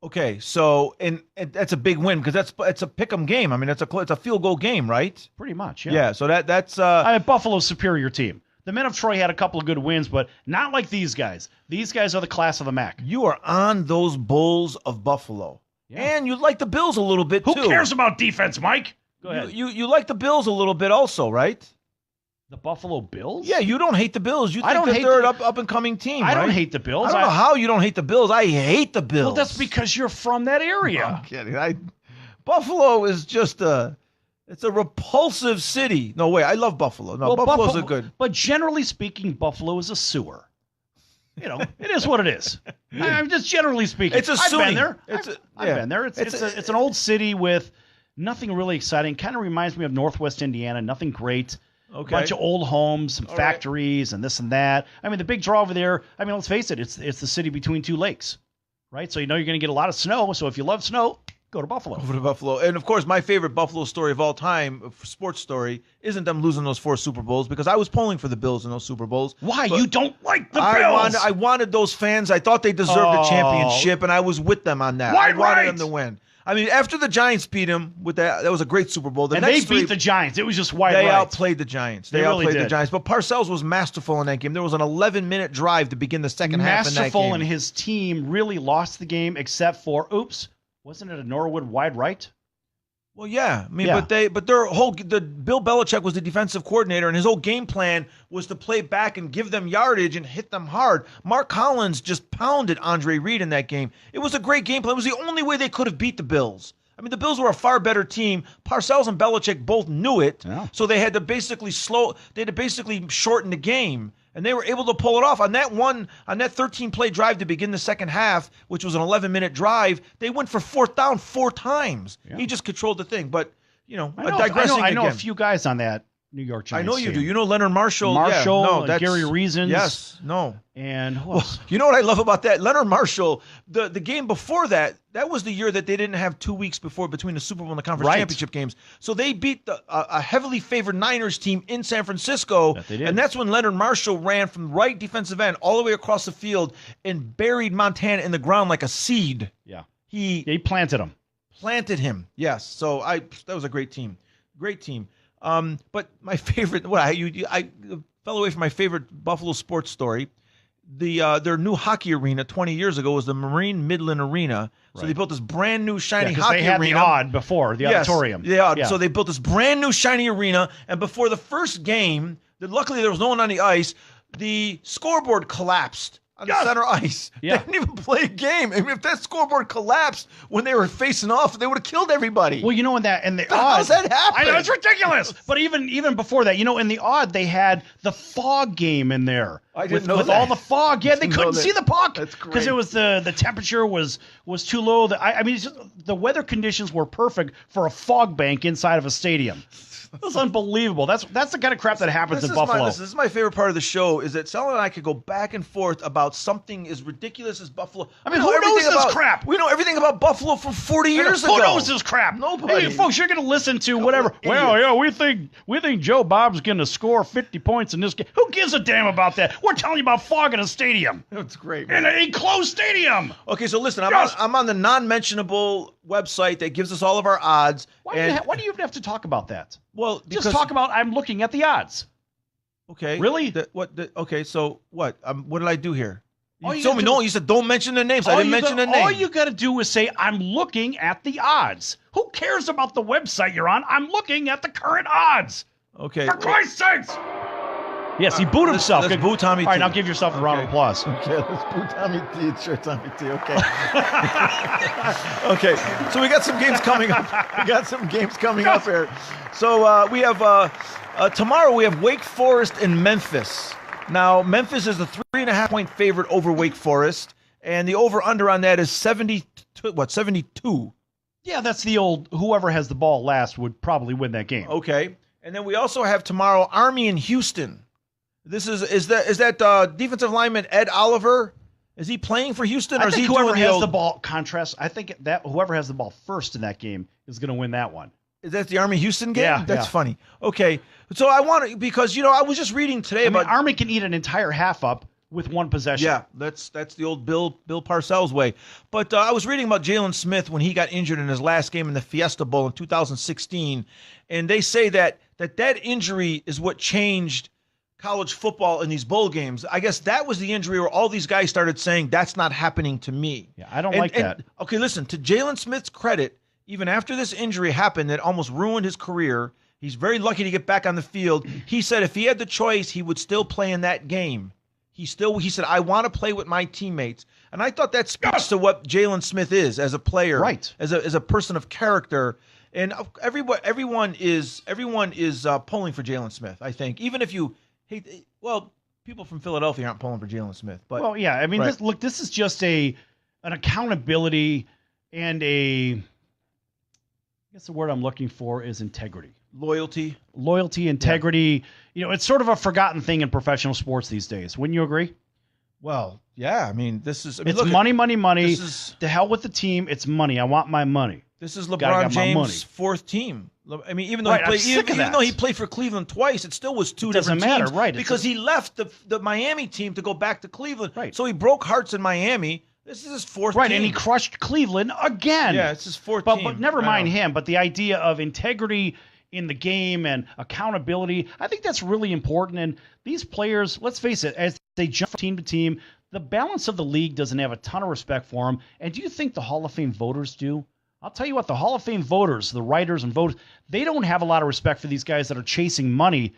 Okay, so and that's a big win because it's a pick'em game. I mean, it's a field goal game, right? Pretty much, yeah. Yeah, so that's Buffalo's superior team. The Men of Troy had a couple of good wins, but not like these guys. These guys are the class of the MAC. You are on those Bulls of Buffalo. Yeah. And you like the Bills a little bit, too. Who cares about defense, Mike? Go ahead. You like the Bills a little bit also, right? The Buffalo Bills? Yeah, you don't hate the Bills. You think that they're an up-and-coming team, I right? don't hate the Bills. I don't know how you don't hate the Bills. I hate the Bills. Well, that's because you're from that area. No, I'm kidding. Buffalo is just it's a repulsive city. No way. I love Buffalo. No, well, Buffalo's a good. But generally speaking, Buffalo is a sewer. You know, it is what it is. I'm just generally speaking. It's a I've been there. I've been there. It's an old city with nothing really exciting. Kind of reminds me of Northwest Indiana. Nothing great. Okay. Bunch of old homes, some factories, and this and that. I mean, the big draw over there, I mean, let's face it, it's the city between two lakes, right? So you know you're going to get a lot of snow. So if you love snow, go to Buffalo. Over to Buffalo. And, of course, my favorite Buffalo story of all time, sports story, isn't them losing those 4 Super Bowls because I was polling for the Bills in those Super Bowls. Why? You don't like the Bills? I wanted those fans. I thought they deserved a championship, and I was with them on that. I wanted them to win. I mean, after the Giants beat them with that was a great Super Bowl. They beat the Giants. It was just wide right. They outplayed the Giants. They really outplayed did. the Giants. But Parcells was masterful in that game. There was an 11-minute drive to begin the second half in that game. Masterful, and his team really lost the game except for, wasn't it a Norwood wide right? Well, yeah. I mean, but their whole Bill Belichick was the defensive coordinator, and his whole game plan was to play back and give them yardage and hit them hard. Mark Collins just pounded Andre Reed in that game. It was a great game plan. It was the only way they could have beat the Bills. I mean, the Bills were a far better team. Parcells and Belichick both knew it, so they had to basically shorten the game, and they were able to pull it off. On that 13-play drive to begin the second half, which was an 11-minute drive, they went for 4th down 4 times. Yeah. He just controlled the thing. But, digressing I know a few guys on that New York Giants I know you team. do. You know Leonard Marshall. Gary Reasons. Yes, no. And who else? You know what I love about that? Leonard Marshall, the game before that was the year that they didn't have 2 weeks between the Super Bowl and the conference championship games. So they beat a heavily favored Niners team in San Francisco. That they did. And that's when Leonard Marshall ran from right defensive end all the way across the field and buried Montana in the ground like a seed. Yeah. He planted him. Planted him, yes. So that was a great team. Great team. But my favorite, I fell away from my favorite Buffalo sports story. Their new hockey arena 20 years ago was the Marine Midland Arena. So they built this brand new shiny hockey arena. They had the Odd before, the auditorium. Yeah. So they built this brand new shiny arena, and before the first game, luckily there was no one on the ice, the scoreboard collapsed on the center ice. Yeah. They didn't even play a game. I mean, if that scoreboard collapsed when they were facing off, they would have killed everybody. Well, in the Odd, how's that happen? I know, it's ridiculous. But even before that, in the Odd, they had the fog game in there. I didn't know with that. all the fog. Yeah, they couldn't see the puck because it was the temperature was too low. The weather conditions were perfect for a fog bank inside of a stadium. That's unbelievable. That's the kind of crap that happens in Buffalo. This is my favorite part of the show, is that Sal and I could go back and forth about something as ridiculous as Buffalo. I mean, who knows this crap? We know everything about Buffalo from 40 years ago. Who knows this crap? Nobody. Hey, folks, you're going to listen to whatever. Well, yeah, we think Joe Bob's going to score 50 points in this game. Who gives a damn about that? We're telling you about fog in a stadium. That's great, man. In a closed stadium. Okay, so listen, I'm on the non-mentionable website that gives us all of our odds. Why do you even have to talk about that? Well, just talk about I'm looking at the odds. Okay. Really? Okay, so what? What did I do here? You told me no. You said don't mention the names. I didn't mention the name. All you got to do is say I'm looking at the odds. Who cares about the website you're on? I'm looking at the current odds. Okay. For Christ's sakes. Yes, he booed himself. Let's boo Tommy T. All right, now give yourself a round of applause. Okay, let's boo Tommy T. It's your Tommy T. Okay. Okay, so we got some games coming up. Here. So we have tomorrow we have Wake Forest and Memphis. Now, Memphis is a 3.5-point favorite over Wake Forest, and the over-under on that is 72. Yeah, that's the old whoever has the ball last would probably win that game. Okay. And then we also have tomorrow Army in Houston. This is that defensive lineman Ed Oliver? Is he playing for Houston, or is he whoever doing has the ball? Contrast. I think that whoever has the ball first in that game is going to win that one. Is that the Army Houston game? Yeah, That's funny. Okay, so I want to, because I was just reading today about Army can eat an entire half up with one possession. Yeah, that's the old Bill Parcells way. But I was reading about Jalen Smith when he got injured in his last game in the Fiesta Bowl in 2016, and they say that injury is what changed college football in these bowl games. I guess that was the injury where all these guys started saying, that's not happening to me. Yeah, I don't like that. Okay, listen, to Jalen Smith's credit, even after this injury happened that almost ruined his career, he's very lucky to get back on the field. He said if he had the choice, he would still play in that game. He said, I want to play with my teammates. And I thought that speaks to what Jalen Smith is as a player, right? As a person of character. And everyone is pulling for Jalen Smith, I think. Even if you hate, well, people from Philadelphia aren't pulling for Jalen Smith. But well, yeah, I mean, right. This is just an accountability and I guess the word I'm looking for is integrity. Loyalty, integrity. Yeah. It's sort of a forgotten thing in professional sports these days. Wouldn't you agree? Well, yeah. I mean, it's money. To hell with the team. It's money. I want my money. This is LeBron James' fourth team. I mean, even though he played for Cleveland twice, it still was two different teams. Doesn't matter, right? Because he left the Miami team to go back to Cleveland. Right. So he broke hearts in Miami. This is his fourth team. Right, and he crushed Cleveland again. Yeah, it's his fourth team. But never mind him. But the idea of integrity in the game and accountability, I think that's really important. And these players, let's face it, as they jump from team to team, the balance of the league doesn't have a ton of respect for them. And do you think the Hall of Fame voters do? I'll tell you what, the Hall of Fame voters, the writers and voters, they don't have a lot of respect for these guys that are chasing money.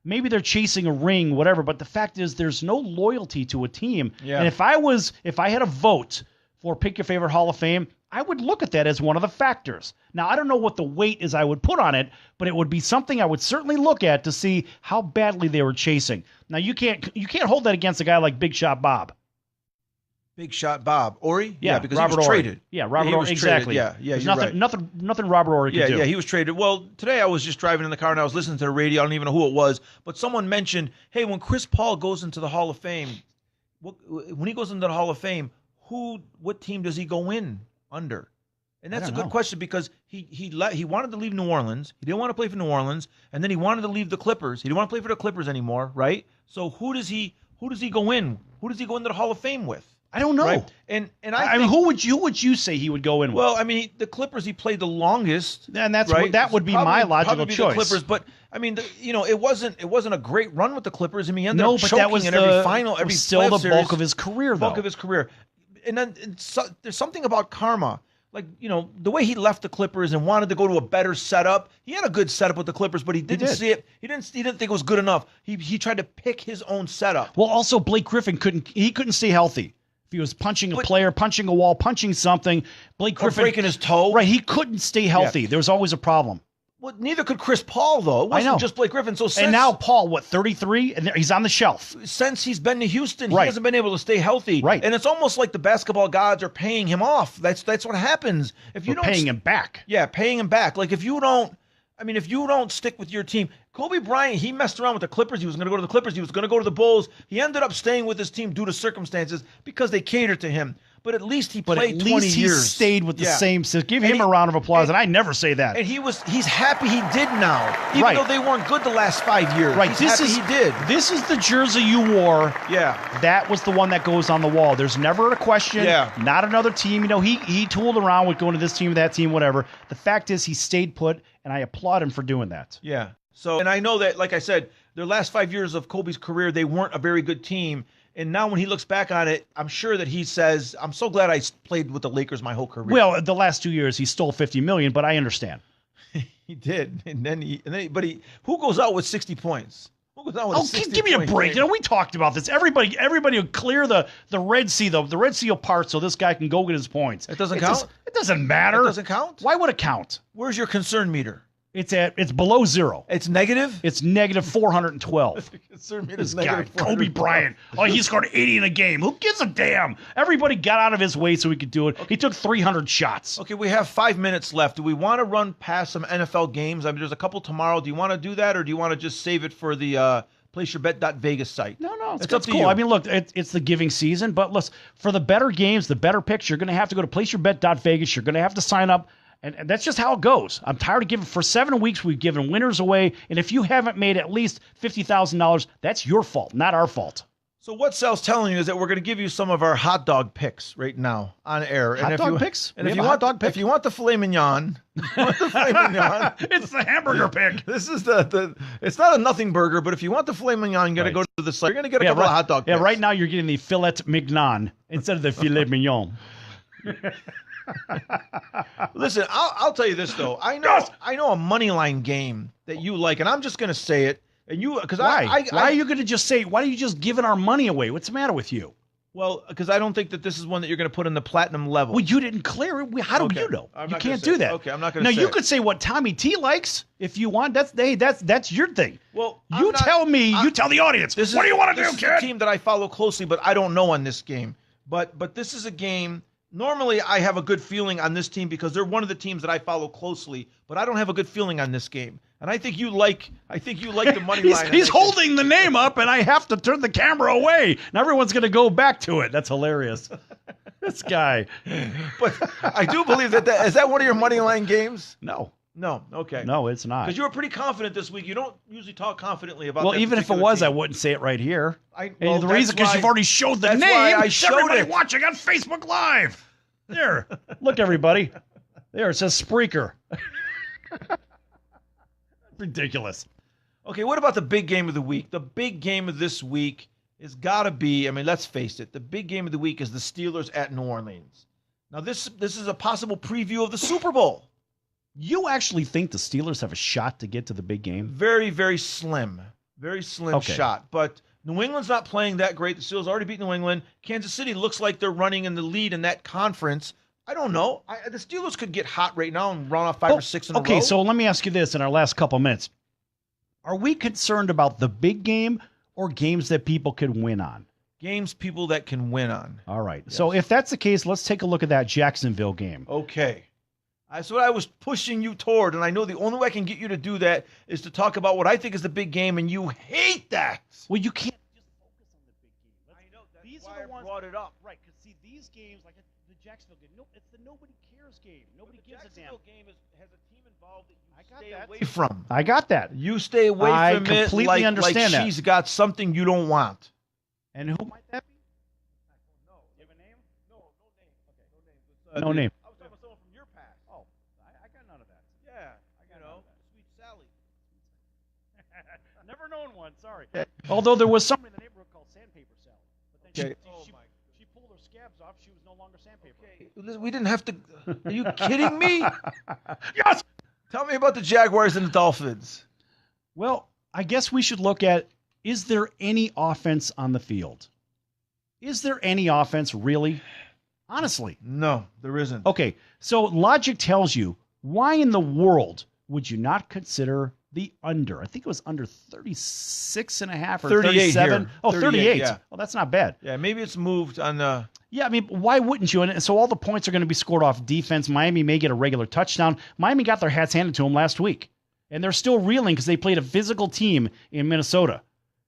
Maybe they're chasing a ring, whatever, but the fact is there's no loyalty to a team. Yeah. And if I had a vote for pick your favorite Hall of Fame, I would look at that as one of the factors. Now, I don't know what the weight is I would put on it, but it would be something I would certainly look at to see how badly they were chasing. Now, you can't hold that against a guy like Big Shot Bob. Big Shot Bob. Ori? Yeah, because Robert he was Ori. traded. Yeah, Robert Ori, exactly. Yeah, There's you're nothing Robert Ori could do. Yeah, he was traded. Well, today I was just driving in the car and I was listening to the radio. I don't even know who it was, but someone mentioned, hey, when Chris Paul goes into the Hall of Fame, when he goes into the Hall of Fame, what team does he go in under? And that's a good question because he wanted to leave New Orleans. He didn't want to play for New Orleans, and then he wanted to leave the Clippers. He didn't want to play for the Clippers anymore, right? So who does he go in? Who does he go into the Hall of Fame with? I don't know. Right? And I mean, who would you say he would go in with? Well, I mean, the Clippers he played the longest, and that's right? that would be my logical choice. The Clippers, but I mean, it wasn't a great run with the Clippers. I mean, he ended up choking that was in every final, every still the series, bulk of his career, though. Bulk of his career, and then there's something about karma. Like, the way he left the Clippers and wanted to go to a better setup. He had a good setup with the Clippers, but he didn't see it. He didn't think it was good enough. He tried to pick his own setup. Well, also Blake Griffin couldn't stay healthy. If he was punching a player, punching a wall, punching something, Blake Griffin breaking his toe. Right, he couldn't stay healthy. Yeah. There was always a problem. Well, neither could Chris Paul, though. It wasn't just Blake Griffin. And now Paul, 33? And he's on the shelf. Since he's been to Houston, he hasn't been able to stay healthy. Right. And it's almost like the basketball gods are paying him off. That's what happens. Paying him back. Yeah, paying him back. Like, if you don't stick with your team. Kobe Bryant, he messed around with the Clippers. He was going to go to the Clippers. He was going to go to the Bulls. He ended up staying with his team due to circumstances because they catered to him. But at least he played 20 years. He stayed with the same system. Give him a round of applause, and I never say that. And he's happy he did now, even though they weren't good the last 5 years. Right. He's happy he did. This is the jersey you wore. Yeah. That was the one that goes on the wall. There's never a question. Yeah. Not another team. He tooled around with going to this team, that team, whatever. The fact is he stayed put, and I applaud him for doing that. Yeah. So, and I know that, like I said, their last 5 years of Kobe's career, they weren't a very good team. And now when he looks back on it, I'm sure that he says, I'm so glad I played with the Lakers my whole career. Well, the last 2 years, he stole $50 million, but I understand. He did. But who goes out with 60 points? Who goes out with 60 give me a break. We talked about this. Everybody will clear the Red Sea, the Red Sea apart so this guy can go get his points. It doesn't count? It doesn't matter. It doesn't count? Why would it count? Where's your concern meter? It's below zero. It's negative? It's negative 412. This guy, Kobe Bryant. Oh, he scored 80 in a game. Who gives a damn? Everybody got out of his way so he could do it. He took 300 shots. Okay, we have 5 minutes left. Do we want to run past some NFL games? I mean, there's a couple tomorrow. Do you want to do that, or do you want to just save it for the placeyourbet.vegas site? No, it's up to cool. you. I mean, look, it's the giving season, but listen, for the better games, the better picks, you're going to have to go to placeyourbet.vegas. You're going to have to sign up. And that's just how it goes. I'm tired of giving. For 7 weeks, we've given winners away. And if you haven't made at least $50,000, that's your fault, not our fault. So what Sal's telling you is that we're going to give you some of our hot dog picks right now on air. Hot dog picks? And if you want the filet mignon, it's the hamburger pick. This is it's not a nothing burger, but if you want the filet mignon, you got to go to the site. You're going to get a couple of hot dog picks. Yeah, right now you're getting the filet mignon instead of the filet mignon. Listen, I'll tell you this though. I know a money line game that you like, and I'm just going to say it. And you, because why are you going to just say? Why are you just giving our money away? What's the matter with you? Well, because I don't think that this is one that you're going to put in the platinum level. Well, you didn't clear it. How do you know? You can't do that. Okay, I'm not going to. Now you could say what Tommy T likes if you want. That's your thing. Well, you tell the audience. What do you want to do, kid? This is a team that I follow closely, but I don't know on this game. But this is a game. Normally, I have a good feeling on this team because they're one of the teams that I follow closely. But I don't have a good feeling on this game, and I think you like the money line. He's holding the name up, and I have to turn the camera away. And everyone's going to go back to it. That's hilarious. This guy. But I do believe that is that one of your money line games? No. Okay. No, it's not. Because you were pretty confident this week. You don't usually talk confidently about. Well, that even if it was, team. I wouldn't say it right here. The reason because you've already showed the name. Why I showed everybody it. Watching on Facebook Live. There, look, everybody. There, it says Spreaker. Ridiculous. Okay, what about the big game of the week? The big game of this week has got to be. I mean, let's face it. The big game of the week is the Steelers at New Orleans. Now, this is a possible preview of the Super Bowl. You actually think the Steelers have a shot to get to the big game? Very, very slim. Very slim shot. But New England's not playing that great. The Steelers already beat New England. Kansas City looks like they're running in the lead in that conference. I don't know. The Steelers could get hot right now and run off 5 or 6 in a row. Okay, so let me ask you this in our last couple minutes. Are we concerned about the big game or games that people can win on? Games people that can win on. All right. Yes. So if that's the case, let's take a look at that Jacksonville game. Okay. That's what I was pushing you toward, and I know the only way I can get you to do that is to talk about what I think is the big game, and you hate that. Well, you can't just focus on the big game. I know. That's why I brought it up. Right, because see, these games, like the Jacksonville game, it's the nobody cares game. Nobody gives a damn. The Jacksonville game has a team involved that you stay that away from. I got that. You stay away from it completely understand that. She's got something you don't want. And who might that be? No. You have a name? No name. Okay, no name. No name. I was talking about someone from your past. Oh, I got none of that. Yeah, Sweet Sally. Never known one, sorry. Although there was someone in the neighborhood called Sandpaper Sal. But then she pulled her scabs off. She was no longer sandpaper. Okay. We didn't have to. Are you kidding me? Yes! Tell me about the Jaguars and the Dolphins. Well, I guess we should look at, is there any offense on the field? Is there any offense, really? Honestly. No, there isn't. Okay, so logic tells you, why in the world would you not consider the under? I think it was under 36.5 or 37. Here. Oh, 38. Yeah. Well, that's not bad. Yeah, maybe it's moved on the... Yeah, I mean, why wouldn't you? And so all the points are going to be scored off defense. Miami may get a regular touchdown. Miami got their hats handed to them last week. And they're still reeling because they played a physical team in Minnesota.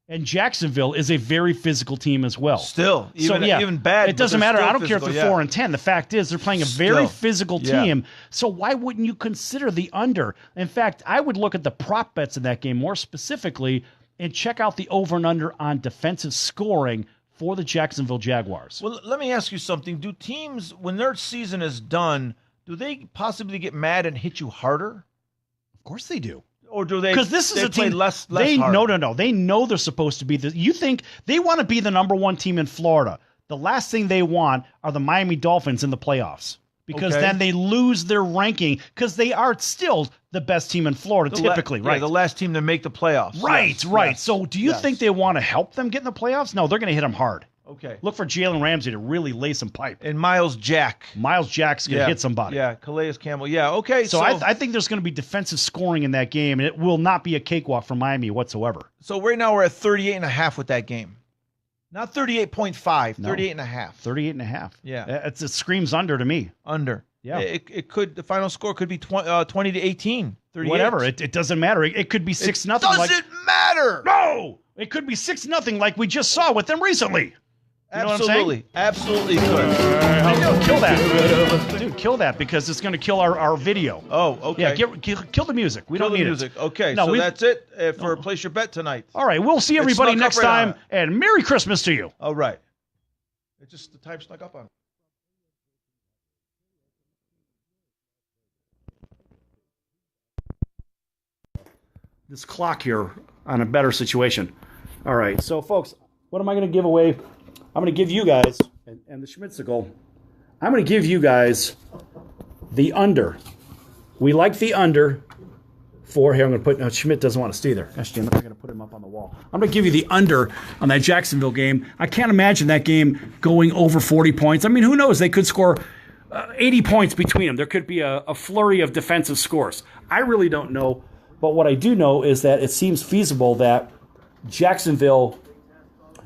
And Jacksonville is a very physical team as well. Still, even bad. It doesn't matter. I don't care if they're 4-10. The fact is they're playing a very physical team. So why wouldn't you consider the under? In fact, I would look at the prop bets in that game more specifically and check out the over and under on defensive scoring for the Jacksonville Jaguars. Well, let me ask you something. Do teams, when their season is done, do they possibly get mad and hit you harder? Of course they do. Or do they? Because this is a team less hard? No. They know they're supposed to be. You think they want to be the number one team in Florida? The last thing they want are the Miami Dolphins in the playoffs because then they lose their ranking because they are still the best team in Florida typically, right? Yeah, the last team to make the playoffs. Right. Yes. So do you think they want to help them get in the playoffs? No, they're going to hit them hard. Okay. Look for Jalen Ramsey to really lay some pipe. And Miles Jack. Miles Jack's going to hit somebody. Yeah, Calais Campbell. Yeah, okay. So I think there's going to be defensive scoring in that game, and it will not be a cakewalk for Miami whatsoever. So right now we're at 38.5 with that game. Not 38.5, No. 38.5. 38.5. Yeah. It screams under to me. Under. Yeah. It could, the final score could be 20 to 18. 38. Whatever. It doesn't matter. It could be 6-0. Doesn't matter. No! It could be 6-0 like we just saw with them recently. You know what I'm saying? Absolutely could. Kill that. Dude, kill that because it's going to kill our video. Oh, okay. Yeah, kill the music. We don't need music. it. Okay, No, so that's it for Place Your Bet tonight. All right, we'll see everybody snuck next up right time, on and Merry Christmas to you. All right. It's just the time snuck up on it. This clock here on a better situation. All right, so folks, what am I going to give away? I'm going to give you guys, and the Schmitzicle, I'm going to give you guys the under. We like the under for, here I'm going to put, no, Schmidt doesn't want to stay there. Gosh damn it, I'm going to put him up on the wall. I'm going to give you the under on that Jacksonville game. I can't imagine that game going over 40 points. I mean, who knows? They could score 80 points between them. There could be a flurry of defensive scores. I really don't know. But what I do know is that it seems feasible that Jacksonville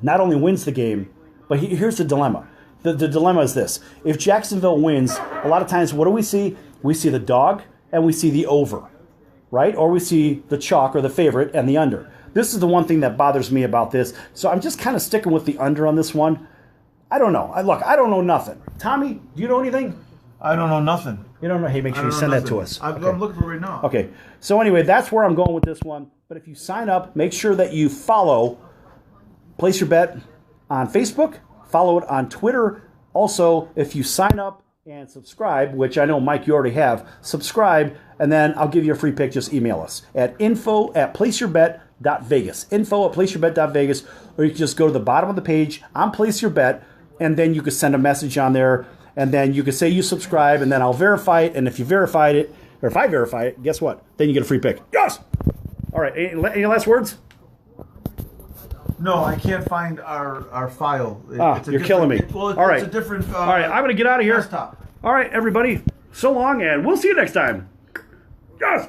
not only wins the game, but here's the dilemma. The dilemma is this. If Jacksonville wins, a lot of times what do we see? We see the dog and we see the over, right? Or we see the chalk or the favorite and the under. This is the one thing that bothers me about this. So I'm just kind of sticking with the under on this one. I don't know. Look, I don't know nothing. Tommy, do you know anything? I don't know nothing. You don't know? Hey, make sure you send that to us. I'm looking for it right now. Okay. So anyway, that's where I'm going with this one. But if you sign up, make sure that you follow Place Your Bet on Facebook. Follow it on Twitter. Also, if you sign up and subscribe, which I know, Mike, you already have, subscribe, and then I'll give you a free pick. Just email us at info@placeyourbet.vegas. Info@placeyourbet.vegas. Or you can just go to the bottom of the page on Place Your Bet, and then you can send a message on there. And then you can say you subscribe, and then I'll verify it. And if you verified it, or if I verify it, guess what? Then you get a free pick. Yes! All right, any last words? No, I can't find our file. You're killing me. All right. It's a different All right, I'm going to get out of here. desktop. All right, everybody. So long, and we'll see you next time. Yes!